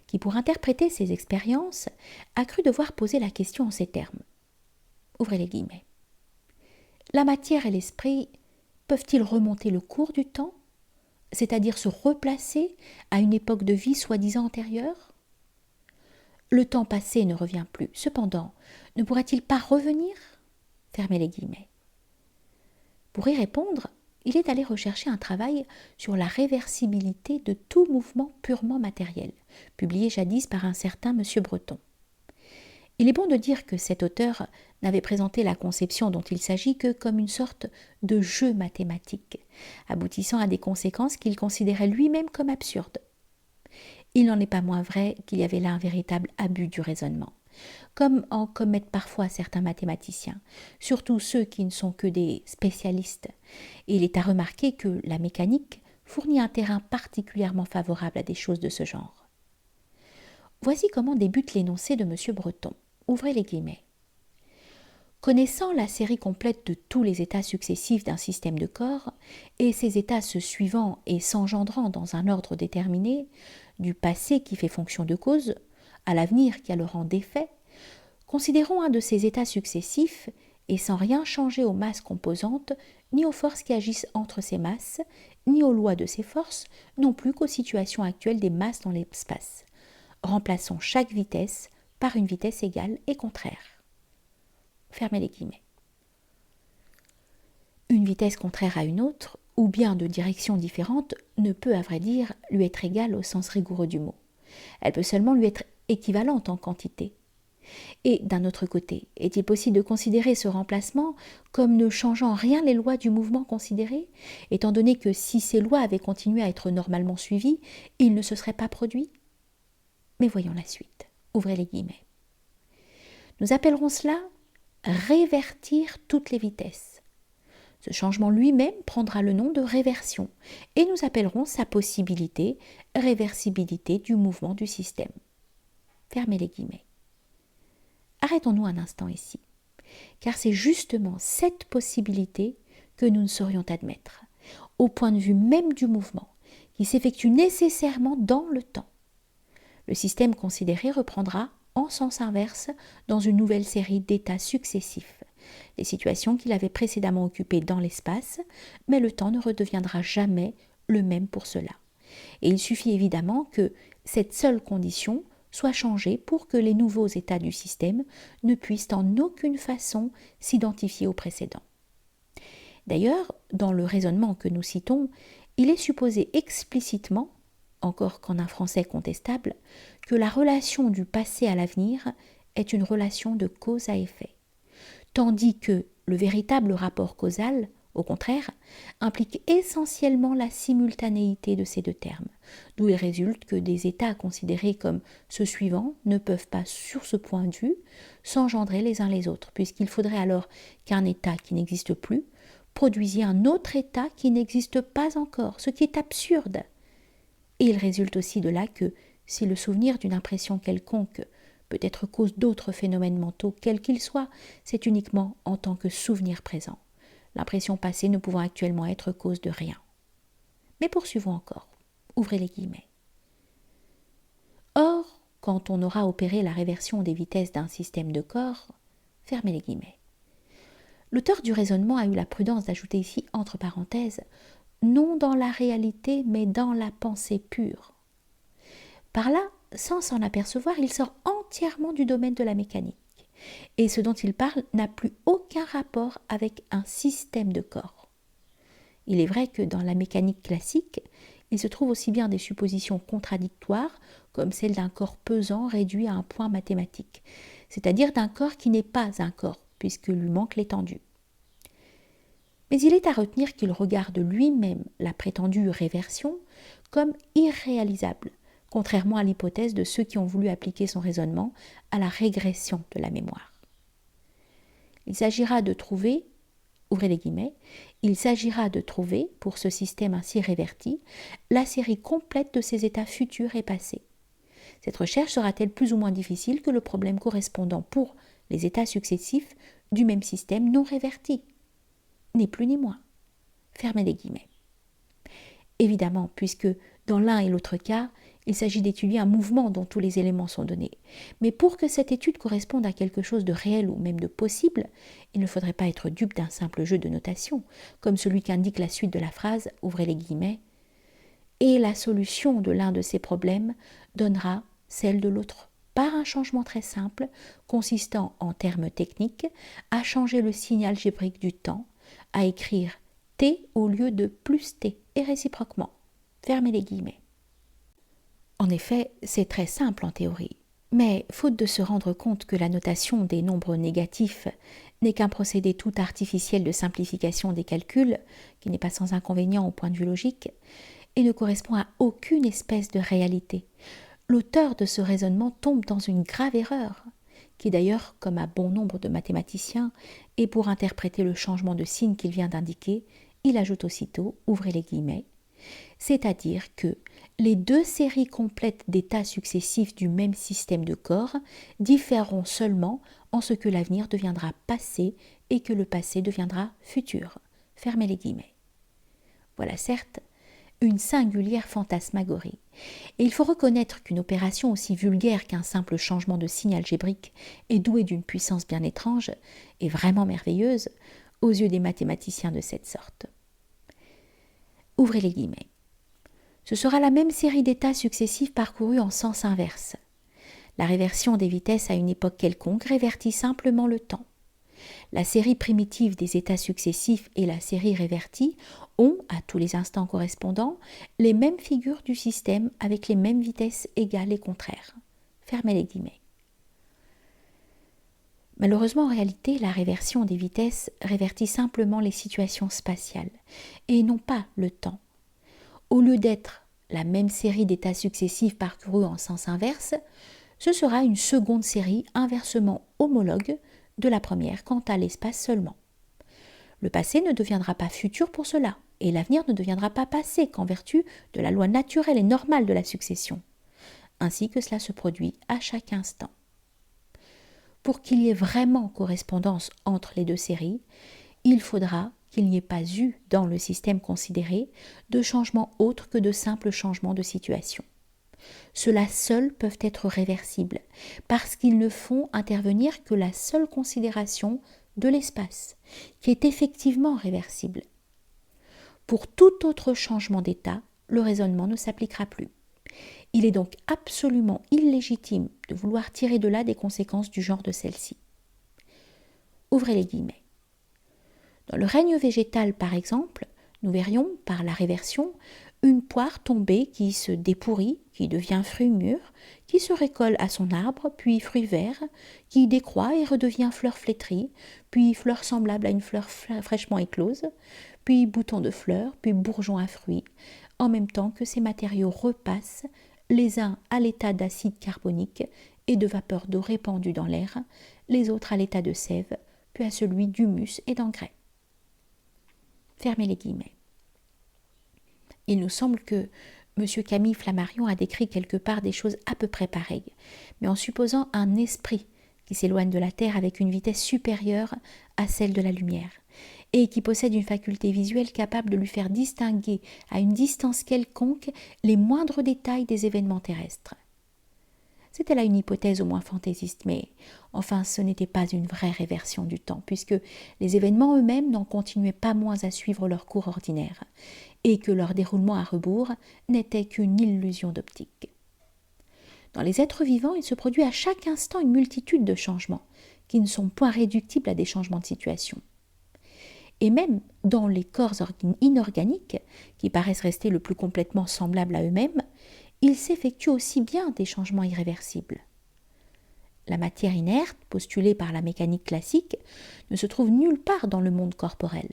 [SPEAKER 1] qui, pour interpréter ces expériences, a cru devoir poser la question en ces termes. Ouvrez les guillemets. La matière et l'esprit peuvent-ils remonter le cours du temps, c'est-à-dire se replacer à une époque de vie soi-disant antérieure? Le temps passé ne revient plus. Cependant, ne pourrait-il pas revenir? Fermez les guillemets. Pour y répondre, il est allé rechercher un travail sur la réversibilité de tout mouvement purement matériel, publié jadis par un certain M. Breton. Il est bon de dire que cet auteur n'avait présenté la conception dont il s'agit que comme une sorte de jeu mathématique, aboutissant à des conséquences qu'il considérait lui-même comme absurdes. Il n'en est pas moins vrai qu'il y avait là un véritable abus du raisonnement, comme en commettent parfois certains mathématiciens, surtout ceux qui ne sont que des spécialistes. Et il est à remarquer que la mécanique fournit un terrain particulièrement favorable à des choses de ce genre. Voici comment débute l'énoncé de M. Breton. Ouvrez les guillemets. Connaissant la série complète de tous les états successifs d'un système de corps, et ces états se suivant et s'engendrant dans un ordre déterminé, du passé qui fait fonction de cause, à l'avenir qui a le rang d'effet, considérons un de ces états successifs, et sans rien changer aux masses composantes, ni aux forces qui agissent entre ces masses, ni aux lois de ces forces, non plus qu'aux situations actuelles des masses dans l'espace. Remplaçons chaque vitesse par une vitesse égale et contraire. Fermez les guillemets. Une vitesse contraire à une autre, ou bien de direction différente, ne peut, à vrai dire, lui être égale au sens rigoureux du mot. Elle peut seulement lui être équivalente en quantité. Et d'un autre côté, est-il possible de considérer ce remplacement comme ne changeant rien les lois du mouvement considéré, étant donné que si ces lois avaient continué à être normalement suivies, il ne se serait pas produit? Mais voyons la suite. Ouvrez les guillemets. Nous appellerons cela révertir toutes les vitesses. Ce changement lui-même prendra le nom de réversion et nous appellerons sa possibilité réversibilité du mouvement du système. Fermez les guillemets. Arrêtons-nous un instant ici, car c'est justement cette possibilité que nous ne saurions admettre, au point de vue même du mouvement, qui s'effectue nécessairement dans le temps. Le système considéré reprendra en sens inverse dans une nouvelle série d'états successifs, les situations qu'il avait précédemment occupées dans l'espace, mais le temps ne redeviendra jamais le même pour cela. Et il suffit évidemment que cette seule condition soit changée pour que les nouveaux états du système ne puissent en aucune façon s'identifier aux précédents. D'ailleurs, dans le raisonnement que nous citons, il est supposé explicitement, encore qu'en un français contestable, que la relation du passé à l'avenir est une relation de cause à effet, tandis que le véritable rapport causal, au contraire, implique essentiellement la simultanéité de ces deux termes, d'où il résulte que des états considérés comme ceux suivants ne peuvent pas, sur ce point de vue, s'engendrer les uns les autres, puisqu'il faudrait alors qu'un état qui n'existe plus produisit un autre état qui n'existe pas encore, ce qui est absurde. Et il résulte aussi de là que, si le souvenir d'une impression quelconque peut être cause d'autres phénomènes mentaux, quels qu'ils soient, c'est uniquement en tant que souvenir présent, l'impression passée ne pouvant actuellement être cause de rien. Mais poursuivons encore. Ouvrez les guillemets. Or, quand on aura opéré la réversion des vitesses d'un système de corps, fermez les guillemets. L'auteur du raisonnement a eu la prudence d'ajouter ici, entre parenthèses, non dans la réalité, mais dans la pensée pure. Par là, sans s'en apercevoir, il sort entièrement du domaine de la mécanique. Et ce dont il parle n'a plus aucun rapport avec un système de corps. Il est vrai que dans la mécanique classique, il se trouve aussi bien des suppositions contradictoires comme celle d'un corps pesant réduit à un point mathématique, c'est-à-dire d'un corps qui n'est pas un corps, puisque lui manque l'étendue. Mais il est à retenir qu'il regarde lui-même la prétendue réversion comme irréalisable, contrairement à l'hypothèse de ceux qui ont voulu appliquer son raisonnement à la régression de la mémoire. Il s'agira de trouver, ouvrez les guillemets, il s'agira de trouver, pour ce système ainsi réverti, la série complète de ses états futurs et passés. Cette recherche sera-t-elle plus ou moins difficile que le problème correspondant pour les états successifs du même système non réverti? Ni plus ni moins. Fermez les guillemets. Évidemment, puisque dans l'un et l'autre cas, Il s'agit d'étudier un mouvement dont tous les éléments sont donnés. Mais pour que cette étude corresponde à quelque chose de réel ou même de possible, il ne faudrait pas être dupe d'un simple jeu de notation, comme celui qu'indique la suite de la phrase, ouvrez les guillemets, et la solution de l'un de ces problèmes donnera celle de l'autre, par un changement très simple, consistant en termes techniques à changer le signe algébrique du temps, à écrire t au lieu de plus t, et réciproquement. Fermez les guillemets. En effet, c'est très simple en théorie, mais faute de se rendre compte que la notation des nombres négatifs n'est qu'un procédé tout artificiel de simplification des calculs, qui n'est pas sans inconvénient au point de vue logique, et ne correspond à aucune espèce de réalité, l'auteur de ce raisonnement tombe dans une grave erreur, qui d'ailleurs, comme à bon nombre de mathématiciens, et pour interpréter le changement de signe qu'il vient d'indiquer, il ajoute aussitôt, ouvrez les guillemets, c'est-à-dire que les deux séries complètes d'états successifs du même système de corps différeront seulement en ce que l'avenir deviendra passé et que le passé deviendra futur. Fermez les guillemets. Voilà certes une singulière fantasmagorie. Et il faut reconnaître qu'une opération aussi vulgaire qu'un simple changement de signe algébrique est douée d'une puissance bien étrange et vraiment merveilleuse aux yeux des mathématiciens de cette sorte. Ouvrez les guillemets. Ce sera la même série d'états successifs parcourus en sens inverse. La réversion des vitesses à une époque quelconque révertit simplement le temps. La série primitive des états successifs et la série révertie ont, à tous les instants correspondants, les mêmes figures du système avec les mêmes vitesses égales et contraires. Fermez les guillemets. Malheureusement, en réalité, la réversion des vitesses révertit simplement les situations spatiales et non pas le temps. Au lieu d'être la même série d'états successifs parcourus en sens inverse, ce sera une seconde série inversement homologue de la première quant à l'espace seulement. Le passé ne deviendra pas futur pour cela, et l'avenir ne deviendra pas passé qu'en vertu de la loi naturelle et normale de la succession, ainsi que cela se produit à chaque instant. Pour qu'il y ait vraiment correspondance entre les deux séries, il faudra qu'il n'y ait pas eu dans le système considéré de changement autre que de simples changements de situation. Ceux-là seuls peuvent être réversibles, parce qu'ils ne font intervenir que la seule considération de l'espace, qui est effectivement réversible. Pour tout autre changement d'état, le raisonnement ne s'appliquera plus. Il est donc absolument illégitime de vouloir tirer de là des conséquences du genre de celle-ci. Ouvrez les guillemets. Dans le règne végétal, par exemple, nous verrions, par la réversion, une poire tombée qui se dépourrit, qui devient fruit mûr, qui se récolle à son arbre, puis fruit vert, qui décroît et redevient fleur flétrie, puis fleur semblable à une fleur fraîchement éclose, puis bouton de fleurs, puis bourgeon à fruits, en même temps que ces matériaux repassent, les uns à l'état d'acide carbonique et de vapeur d'eau répandue dans l'air, les autres à l'état de sève, puis à celui d'humus et d'engrais. Fermez les guillemets. Il nous semble que M. Camille Flammarion a décrit quelque part des choses à peu près pareilles, mais en supposant un esprit qui s'éloigne de la Terre avec une vitesse supérieure à celle de la lumière, et qui possède une faculté visuelle capable de lui faire distinguer à une distance quelconque les moindres détails des événements terrestres. C'était là une hypothèse au moins fantaisiste, mais enfin ce n'était pas une vraie réversion du temps, puisque les événements eux-mêmes n'en continuaient pas moins à suivre leur cours ordinaire, et que leur déroulement à rebours n'était qu'une illusion d'optique. Dans les êtres vivants, il se produit à chaque instant une multitude de changements, qui ne sont point réductibles à des changements de situation. Et même dans les corps inorganiques, qui paraissent rester le plus complètement semblables à eux-mêmes, il s'effectue aussi bien des changements irréversibles. La matière inerte, postulée par la mécanique classique, ne se trouve nulle part dans le monde corporel,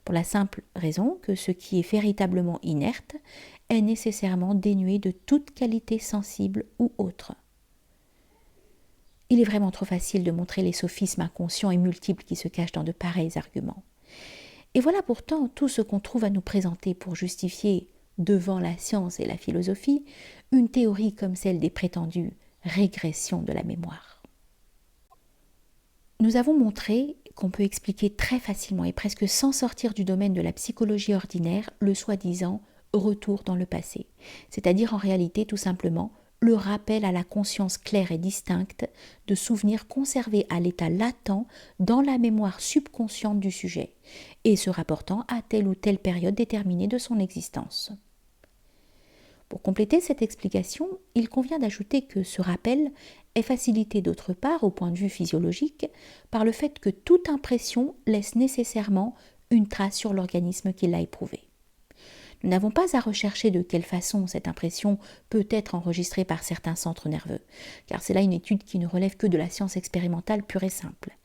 [SPEAKER 1] pour la simple raison que ce qui est véritablement inerte est nécessairement dénué de toute qualité sensible ou autre. Il est vraiment trop facile de montrer les sophismes inconscients et multiples qui se cachent dans de pareils arguments. Et voilà pourtant tout ce qu'on trouve à nous présenter pour justifier, devant la science et la philosophie, une théorie comme celle des prétendues régressions de la mémoire. Nous avons montré qu'on peut expliquer très facilement et presque sans sortir du domaine de la psychologie ordinaire le soi-disant retour dans le passé, c'est-à-dire en réalité tout simplement le rappel à la conscience claire et distincte de souvenirs conservés à l'état latent dans la mémoire subconsciente du sujet et se rapportant à telle ou telle période déterminée de son existence. Pour compléter cette explication, il convient d'ajouter que ce rappel est facilité d'autre part au point de vue physiologique par le fait que toute impression laisse nécessairement une trace sur l'organisme qui l'a éprouvée. Nous n'avons pas à rechercher de quelle façon cette impression peut être enregistrée par certains centres nerveux, car c'est là une étude qui ne relève que de la science expérimentale pure et simple.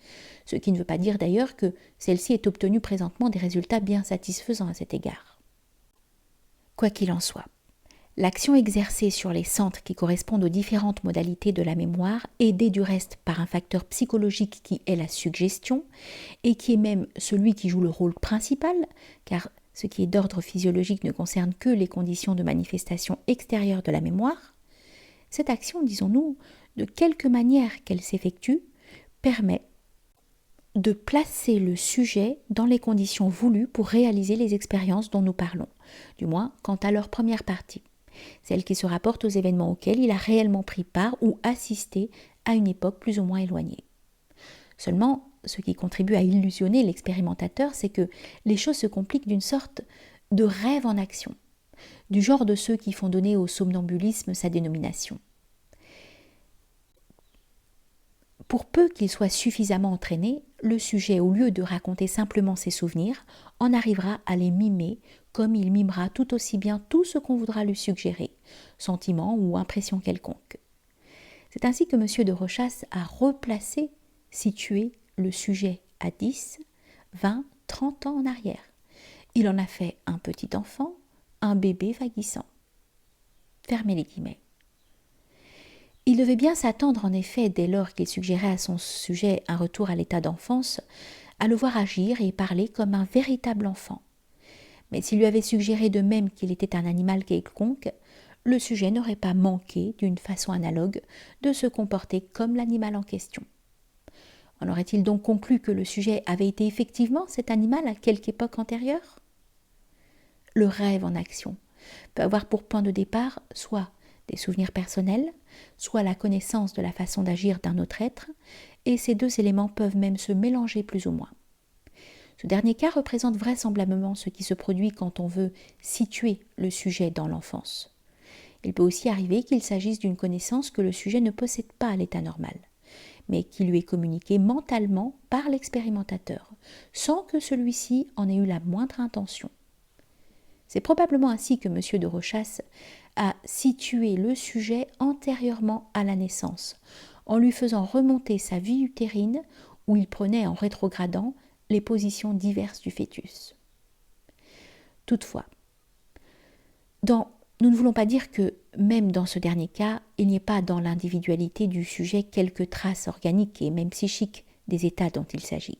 [SPEAKER 1] Ce qui ne veut pas dire d'ailleurs que celle-ci ait obtenu présentement des résultats bien satisfaisants à cet égard. Quoi qu'il en soit, l'action exercée sur les centres qui correspondent aux différentes modalités de la mémoire, aidée du reste par un facteur psychologique qui est la suggestion, et qui est même celui qui joue le rôle principal, car ce qui est d'ordre physiologique ne concerne que les conditions de manifestation extérieure de la mémoire, cette action, disons-nous, de quelque manière qu'elle s'effectue, permet de placer le sujet dans les conditions voulues pour réaliser les expériences dont nous parlons, du moins quant à leur première partie, celle qui se rapporte aux événements auxquels il a réellement pris part ou assisté à une époque plus ou moins éloignée. Seulement, ce qui contribue à illusionner l'expérimentateur, c'est que les choses se compliquent d'une sorte de rêve en action, du genre de ceux qui font donner au somnambulisme sa dénomination. Pour peu qu'il soit suffisamment entraîné, le sujet, au lieu de raconter simplement ses souvenirs, en arrivera à les mimer comme il mimera tout aussi bien tout ce qu'on voudra lui suggérer, sentiment ou impression quelconque. C'est ainsi que M. de Rochas a replacé, situé le sujet à 10, 20, 30 ans en arrière. Il en a fait un petit enfant, un bébé vaguissant. Fermez les guillemets. Il devait bien s'attendre en effet, dès lors qu'il suggérait à son sujet un retour à l'état d'enfance, à le voir agir et parler comme un véritable enfant. Mais s'il lui avait suggéré de même qu'il était un animal quelconque, le sujet n'aurait pas manqué, d'une façon analogue, de se comporter comme l'animal en question. En aurait-il donc conclu que le sujet avait été effectivement cet animal à quelque époque antérieure ? Le rêve en action peut avoir pour point de départ soit des souvenirs personnels, soit la connaissance de la façon d'agir d'un autre être, et ces deux éléments peuvent même se mélanger plus ou moins. Ce dernier cas représente vraisemblablement ce qui se produit quand on veut situer le sujet dans l'enfance. Il peut aussi arriver qu'il s'agisse d'une connaissance que le sujet ne possède pas à l'état normal, mais qui lui est communiquée mentalement par l'expérimentateur, sans que celui-ci en ait eu la moindre intention. C'est probablement ainsi que M. de Rochas a situé le sujet antérieurement à la naissance, en lui faisant remonter sa vie utérine, où il prenait en rétrogradant les positions diverses du fœtus. Toutefois, nous ne voulons pas dire que, même dans ce dernier cas, il n'y ait pas dans l'individualité du sujet quelques traces organiques et même psychiques des états dont il s'agit.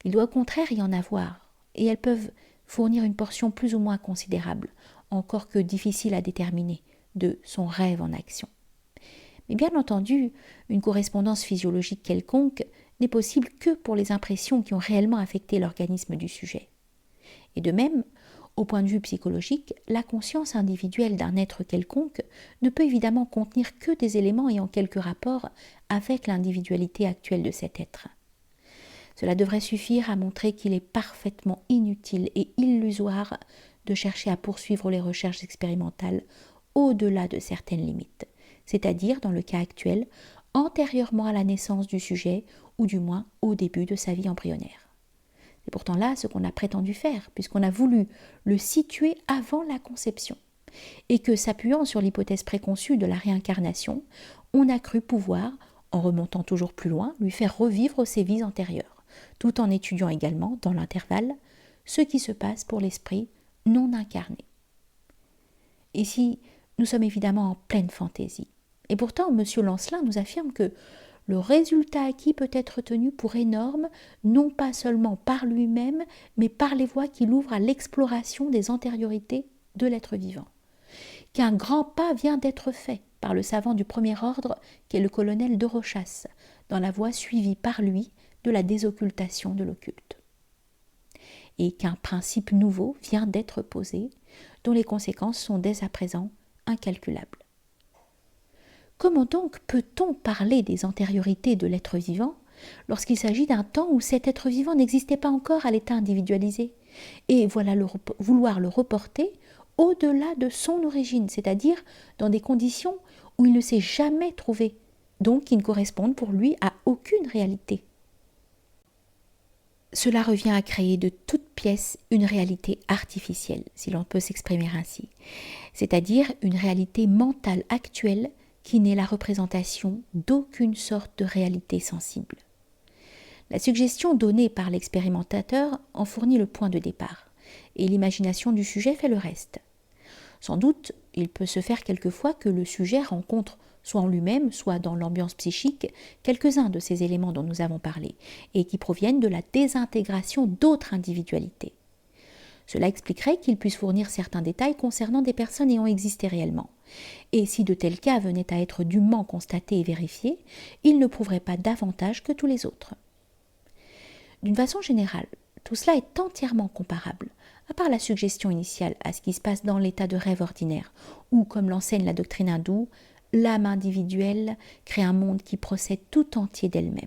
[SPEAKER 1] Il doit au contraire y en avoir, et elles peuvent fournir une portion plus ou moins considérable, encore que difficile à déterminer, de son rêve en action. Mais bien entendu, une correspondance physiologique quelconque n'est possible que pour les impressions qui ont réellement affecté l'organisme du sujet. Et de même, au point de vue psychologique, la conscience individuelle d'un être quelconque ne peut évidemment contenir que des éléments ayant quelque rapport avec l'individualité actuelle de cet être. Cela devrait suffire à montrer qu'il est parfaitement inutile et illusoire de chercher à poursuivre les recherches expérimentales au-delà de certaines limites, c'est-à-dire, dans le cas actuel, antérieurement à la naissance du sujet, ou du moins au début de sa vie embryonnaire. C'est pourtant là ce qu'on a prétendu faire, puisqu'on a voulu le situer avant la conception, et que, s'appuyant sur l'hypothèse préconçue de la réincarnation, on a cru pouvoir, en remontant toujours plus loin, lui faire revivre ses vies antérieures, tout en étudiant également, dans l'intervalle, ce qui se passe pour l'esprit non incarné. Ici, nous sommes évidemment en pleine fantaisie. Et pourtant, M. Lancelin nous affirme que le résultat acquis peut être tenu pour énorme, non pas seulement par lui-même, mais par les voies qu'il ouvre à l'exploration des antériorités de l'être vivant. Qu'un grand pas vient d'être fait par le savant du premier ordre qu'est le colonel de Rochas, dans la voie suivie par lui de la désoccultation de l'occulte. et qu'un principe nouveau vient d'être posé, dont les conséquences sont dès à présent incalculables. Comment donc peut-on parler des antériorités de l'être vivant lorsqu'il s'agit d'un temps où cet être vivant n'existait pas encore à l'état individualisé, et vouloir le reporter au-delà de son origine, c'est-à-dire dans des conditions où il ne s'est jamais trouvé, donc qui ne correspondent pour lui à aucune réalité. Cela revient à créer de toutes pièces une réalité artificielle, si l'on peut s'exprimer ainsi, c'est-à-dire une réalité mentale actuelle qui n'est la représentation d'aucune sorte de réalité sensible. La suggestion donnée par l'expérimentateur en fournit le point de départ, et l'imagination du sujet fait le reste. Sans doute, il peut se faire quelquefois que le sujet rencontre, soit en lui-même, soit dans l'ambiance psychique, quelques-uns de ces éléments dont nous avons parlé, et qui proviennent de la désintégration d'autres individualités. Cela expliquerait qu'il puisse fournir certains détails concernant des personnes ayant existé réellement. Et si de tels cas venaient à être dûment constatés et vérifiés, ils ne prouveraient pas davantage que tous les autres. D'une façon générale, tout cela est entièrement comparable, à part la suggestion initiale, à ce qui se passe dans l'état de rêve ordinaire, où, comme l'enseigne la doctrine hindoue, l'âme individuelle crée un monde qui procède tout entier d'elle-même,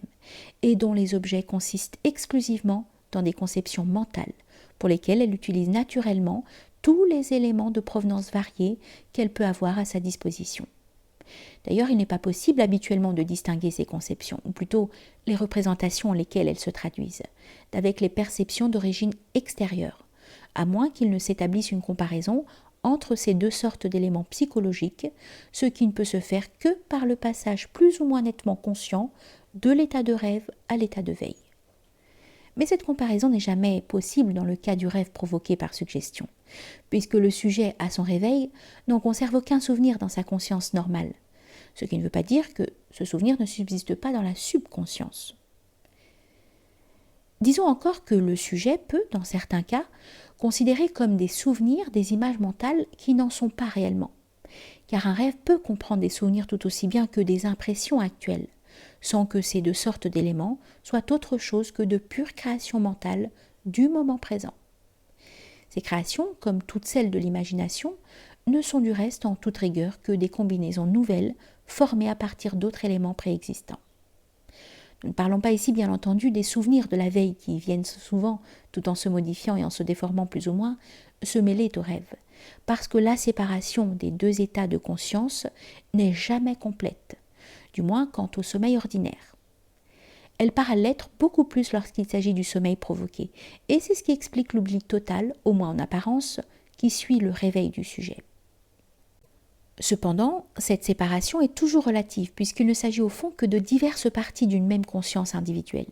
[SPEAKER 1] et dont les objets consistent exclusivement dans des conceptions mentales, pour lesquelles elle utilise naturellement tous les éléments de provenance variés qu'elle peut avoir à sa disposition. D'ailleurs, il n'est pas possible habituellement de distinguer ces conceptions, ou plutôt les représentations en lesquelles elles se traduisent, d'avec les perceptions d'origine extérieure, à moins qu'il ne s'établisse une comparaison entre ces deux sortes d'éléments psychologiques, ce qui ne peut se faire que par le passage plus ou moins nettement conscient de l'état de rêve à l'état de veille. Mais cette comparaison n'est jamais possible dans le cas du rêve provoqué par suggestion, puisque le sujet, à son réveil, n'en conserve aucun souvenir dans sa conscience normale, ce qui ne veut pas dire que ce souvenir ne subsiste pas dans la subconscience. Disons encore que le sujet peut, dans certains cas, considérer comme des souvenirs des images mentales qui n'en sont pas réellement, car un rêve peut comprendre des souvenirs tout aussi bien que des impressions actuelles, sans que ces deux sortes d'éléments soient autre chose que de pure création mentale du moment présent. Ces créations, comme toutes celles de l'imagination, ne sont du reste en toute rigueur que des combinaisons nouvelles formées à partir d'autres éléments préexistants. Nous ne parlons pas ici, bien entendu, des souvenirs de la veille qui viennent souvent, tout en se modifiant et en se déformant plus ou moins, se mêler au rêve, parce que la séparation des deux états de conscience n'est jamais complète, du moins quant au sommeil ordinaire. Elle paraît l'être beaucoup plus lorsqu'il s'agit du sommeil provoqué, et c'est ce qui explique l'oubli total, au moins en apparence, qui suit le réveil du sujet. Cependant, cette séparation est toujours relative, puisqu'il ne s'agit au fond que de diverses parties d'une même conscience individuelle.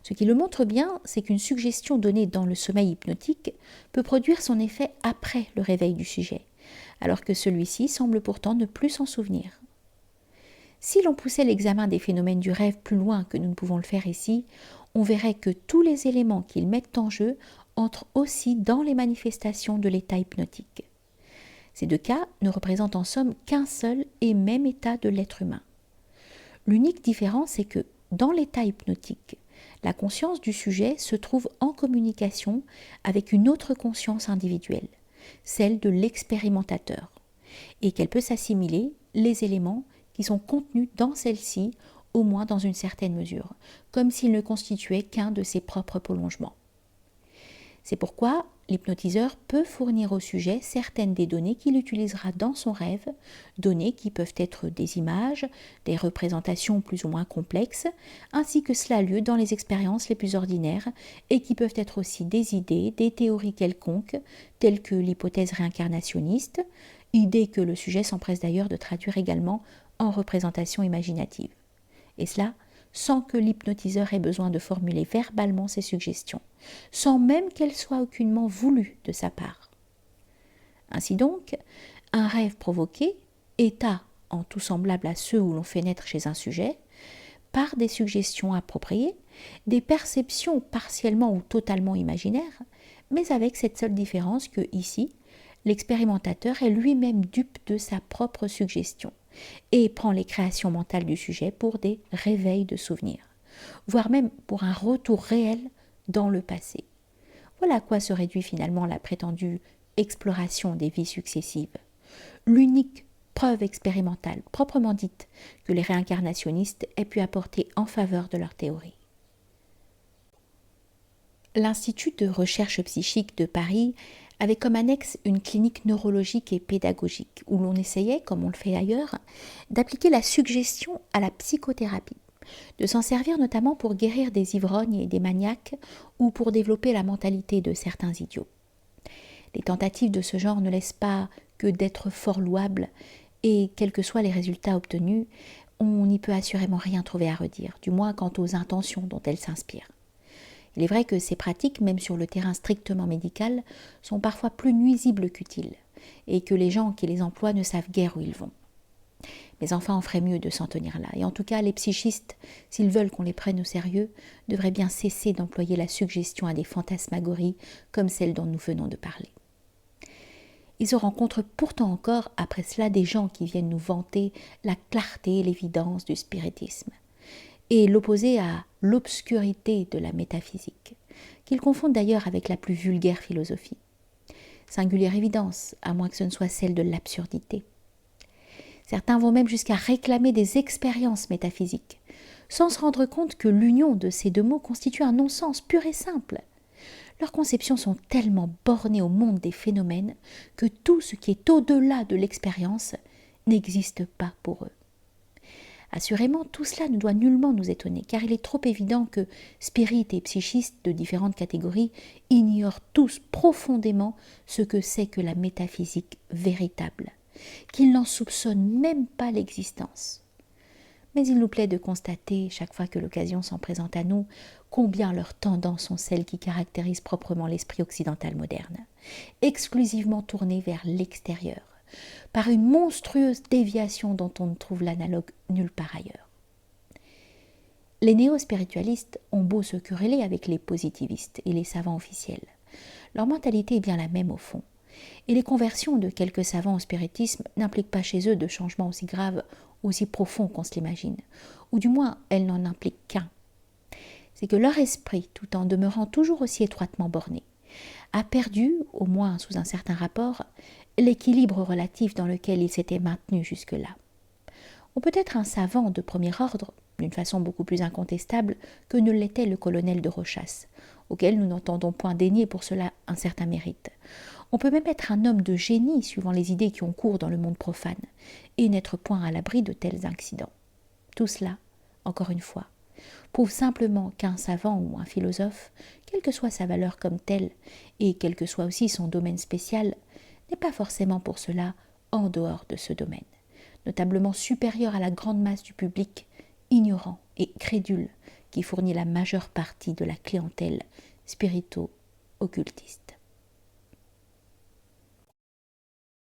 [SPEAKER 1] Ce qui le montre bien, c'est qu'une suggestion donnée dans le sommeil hypnotique peut produire son effet après le réveil du sujet, alors que celui-ci semble pourtant ne plus s'en souvenir. Si l'on poussait l'examen des phénomènes du rêve plus loin que nous ne pouvons le faire ici, on verrait que tous les éléments qu'ils mettent en jeu entrent aussi dans les manifestations de l'état hypnotique. Ces deux cas ne représentent en somme qu'un seul et même état de l'être humain. L'unique différence est que, dans l'état hypnotique, la conscience du sujet se trouve en communication avec une autre conscience individuelle, celle de l'expérimentateur, et qu'elle peut s'assimiler les éléments qui sont contenus dans celle-ci, au moins dans une certaine mesure, comme s'ils ne constituaient qu'un de ses propres prolongements. C'est pourquoi l'hypnotiseur peut fournir au sujet certaines des données qu'il utilisera dans son rêve, données qui peuvent être des images, des représentations plus ou moins complexes, ainsi que cela a lieu dans les expériences les plus ordinaires, et qui peuvent être aussi des idées, des théories quelconques, telles que l'hypothèse réincarnationniste, idée que le sujet s'empresse d'ailleurs de traduire également en représentation imaginative. Et cela sans que l'hypnotiseur ait besoin de formuler verbalement ses suggestions, sans même qu'elles soient aucunement voulues de sa part. Ainsi donc, un rêve provoqué, état en tout semblable à ceux où l'on fait naître chez un sujet, par des suggestions appropriées, des perceptions partiellement ou totalement imaginaires, mais avec cette seule différence que, ici, l'expérimentateur est lui-même dupe de sa propre suggestion et prend les créations mentales du sujet pour des réveils de souvenirs, voire même pour un retour réel dans le passé. Voilà à quoi se réduit finalement la prétendue exploration des vies successives. L'unique preuve expérimentale, proprement dite, que les réincarnationnistes aient pu apporter en faveur de leur théorie. L'Institut de recherche psychique de Paris avait comme annexe une clinique neurologique et pédagogique, où l'on essayait, comme on le fait ailleurs, d'appliquer la suggestion à la psychothérapie, de s'en servir notamment pour guérir des ivrognes et des maniaques ou pour développer la mentalité de certains idiots. Les tentatives de ce genre ne laissent pas que d'être fort louables et, quels que soient les résultats obtenus, on n'y peut assurément rien trouver à redire, du moins quant aux intentions dont elles s'inspirent. Il est vrai que ces pratiques, même sur le terrain strictement médical, sont parfois plus nuisibles qu'utiles, et que les gens qui les emploient ne savent guère où ils vont. Mais enfin, on ferait mieux de s'en tenir là. Et en tout cas, les psychistes, s'ils veulent qu'on les prenne au sérieux, devraient bien cesser d'employer la suggestion à des fantasmagories comme celle dont nous venons de parler. Ils se rencontrent pourtant encore, après cela, des gens qui viennent nous vanter la clarté et l'évidence du spiritisme, et l'opposer à l'obscurité de la métaphysique, qu'ils confondent d'ailleurs avec la plus vulgaire philosophie. Singulière évidence, à moins que ce ne soit celle de l'absurdité. Certains vont même jusqu'à réclamer des expériences métaphysiques, sans se rendre compte que l'union de ces deux mots constitue un non-sens pur et simple. Leurs conceptions sont tellement bornées au monde des phénomènes que tout ce qui est au-delà de l'expérience n'existe pas pour eux. Assurément, tout cela ne doit nullement nous étonner, car il est trop évident que spirites et psychistes de différentes catégories ignorent tous profondément ce que c'est que la métaphysique véritable, qu'ils n'en soupçonnent même pas l'existence. Mais il nous plaît de constater, chaque fois que l'occasion s'en présente à nous, combien leurs tendances sont celles qui caractérisent proprement l'esprit occidental moderne, exclusivement tourné vers l'extérieur, par une monstrueuse déviation dont on ne trouve l'analogue nulle part ailleurs. Les néo-spiritualistes ont beau se quereller avec les positivistes et les savants officiels. Leur mentalité est bien la même au fond, et les conversions de quelques savants au spiritisme n'impliquent pas chez eux de changements aussi graves, aussi profonds qu'on se l'imagine, ou du moins elles n'en impliquent qu'un. C'est que leur esprit, tout en demeurant toujours aussi étroitement borné, a perdu, au moins sous un certain rapport, l'équilibre relatif dans lequel il s'était maintenu jusque-là. On peut être un savant de premier ordre, d'une façon beaucoup plus incontestable que ne l'était le colonel de Rochas, auquel nous n'entendons point dénier pour cela un certain mérite. On peut même être un homme de génie suivant les idées qui ont cours dans le monde profane, et n'être point à l'abri de tels accidents. Tout cela, encore une fois, prouve simplement qu'un savant ou un philosophe, quelle que soit sa valeur comme telle, et quel que soit aussi son domaine spécial, n'est pas forcément pour cela en dehors de ce domaine, notablement supérieur à la grande masse du public, ignorant et crédule, qui fournit la majeure partie de la clientèle spirito-occultiste.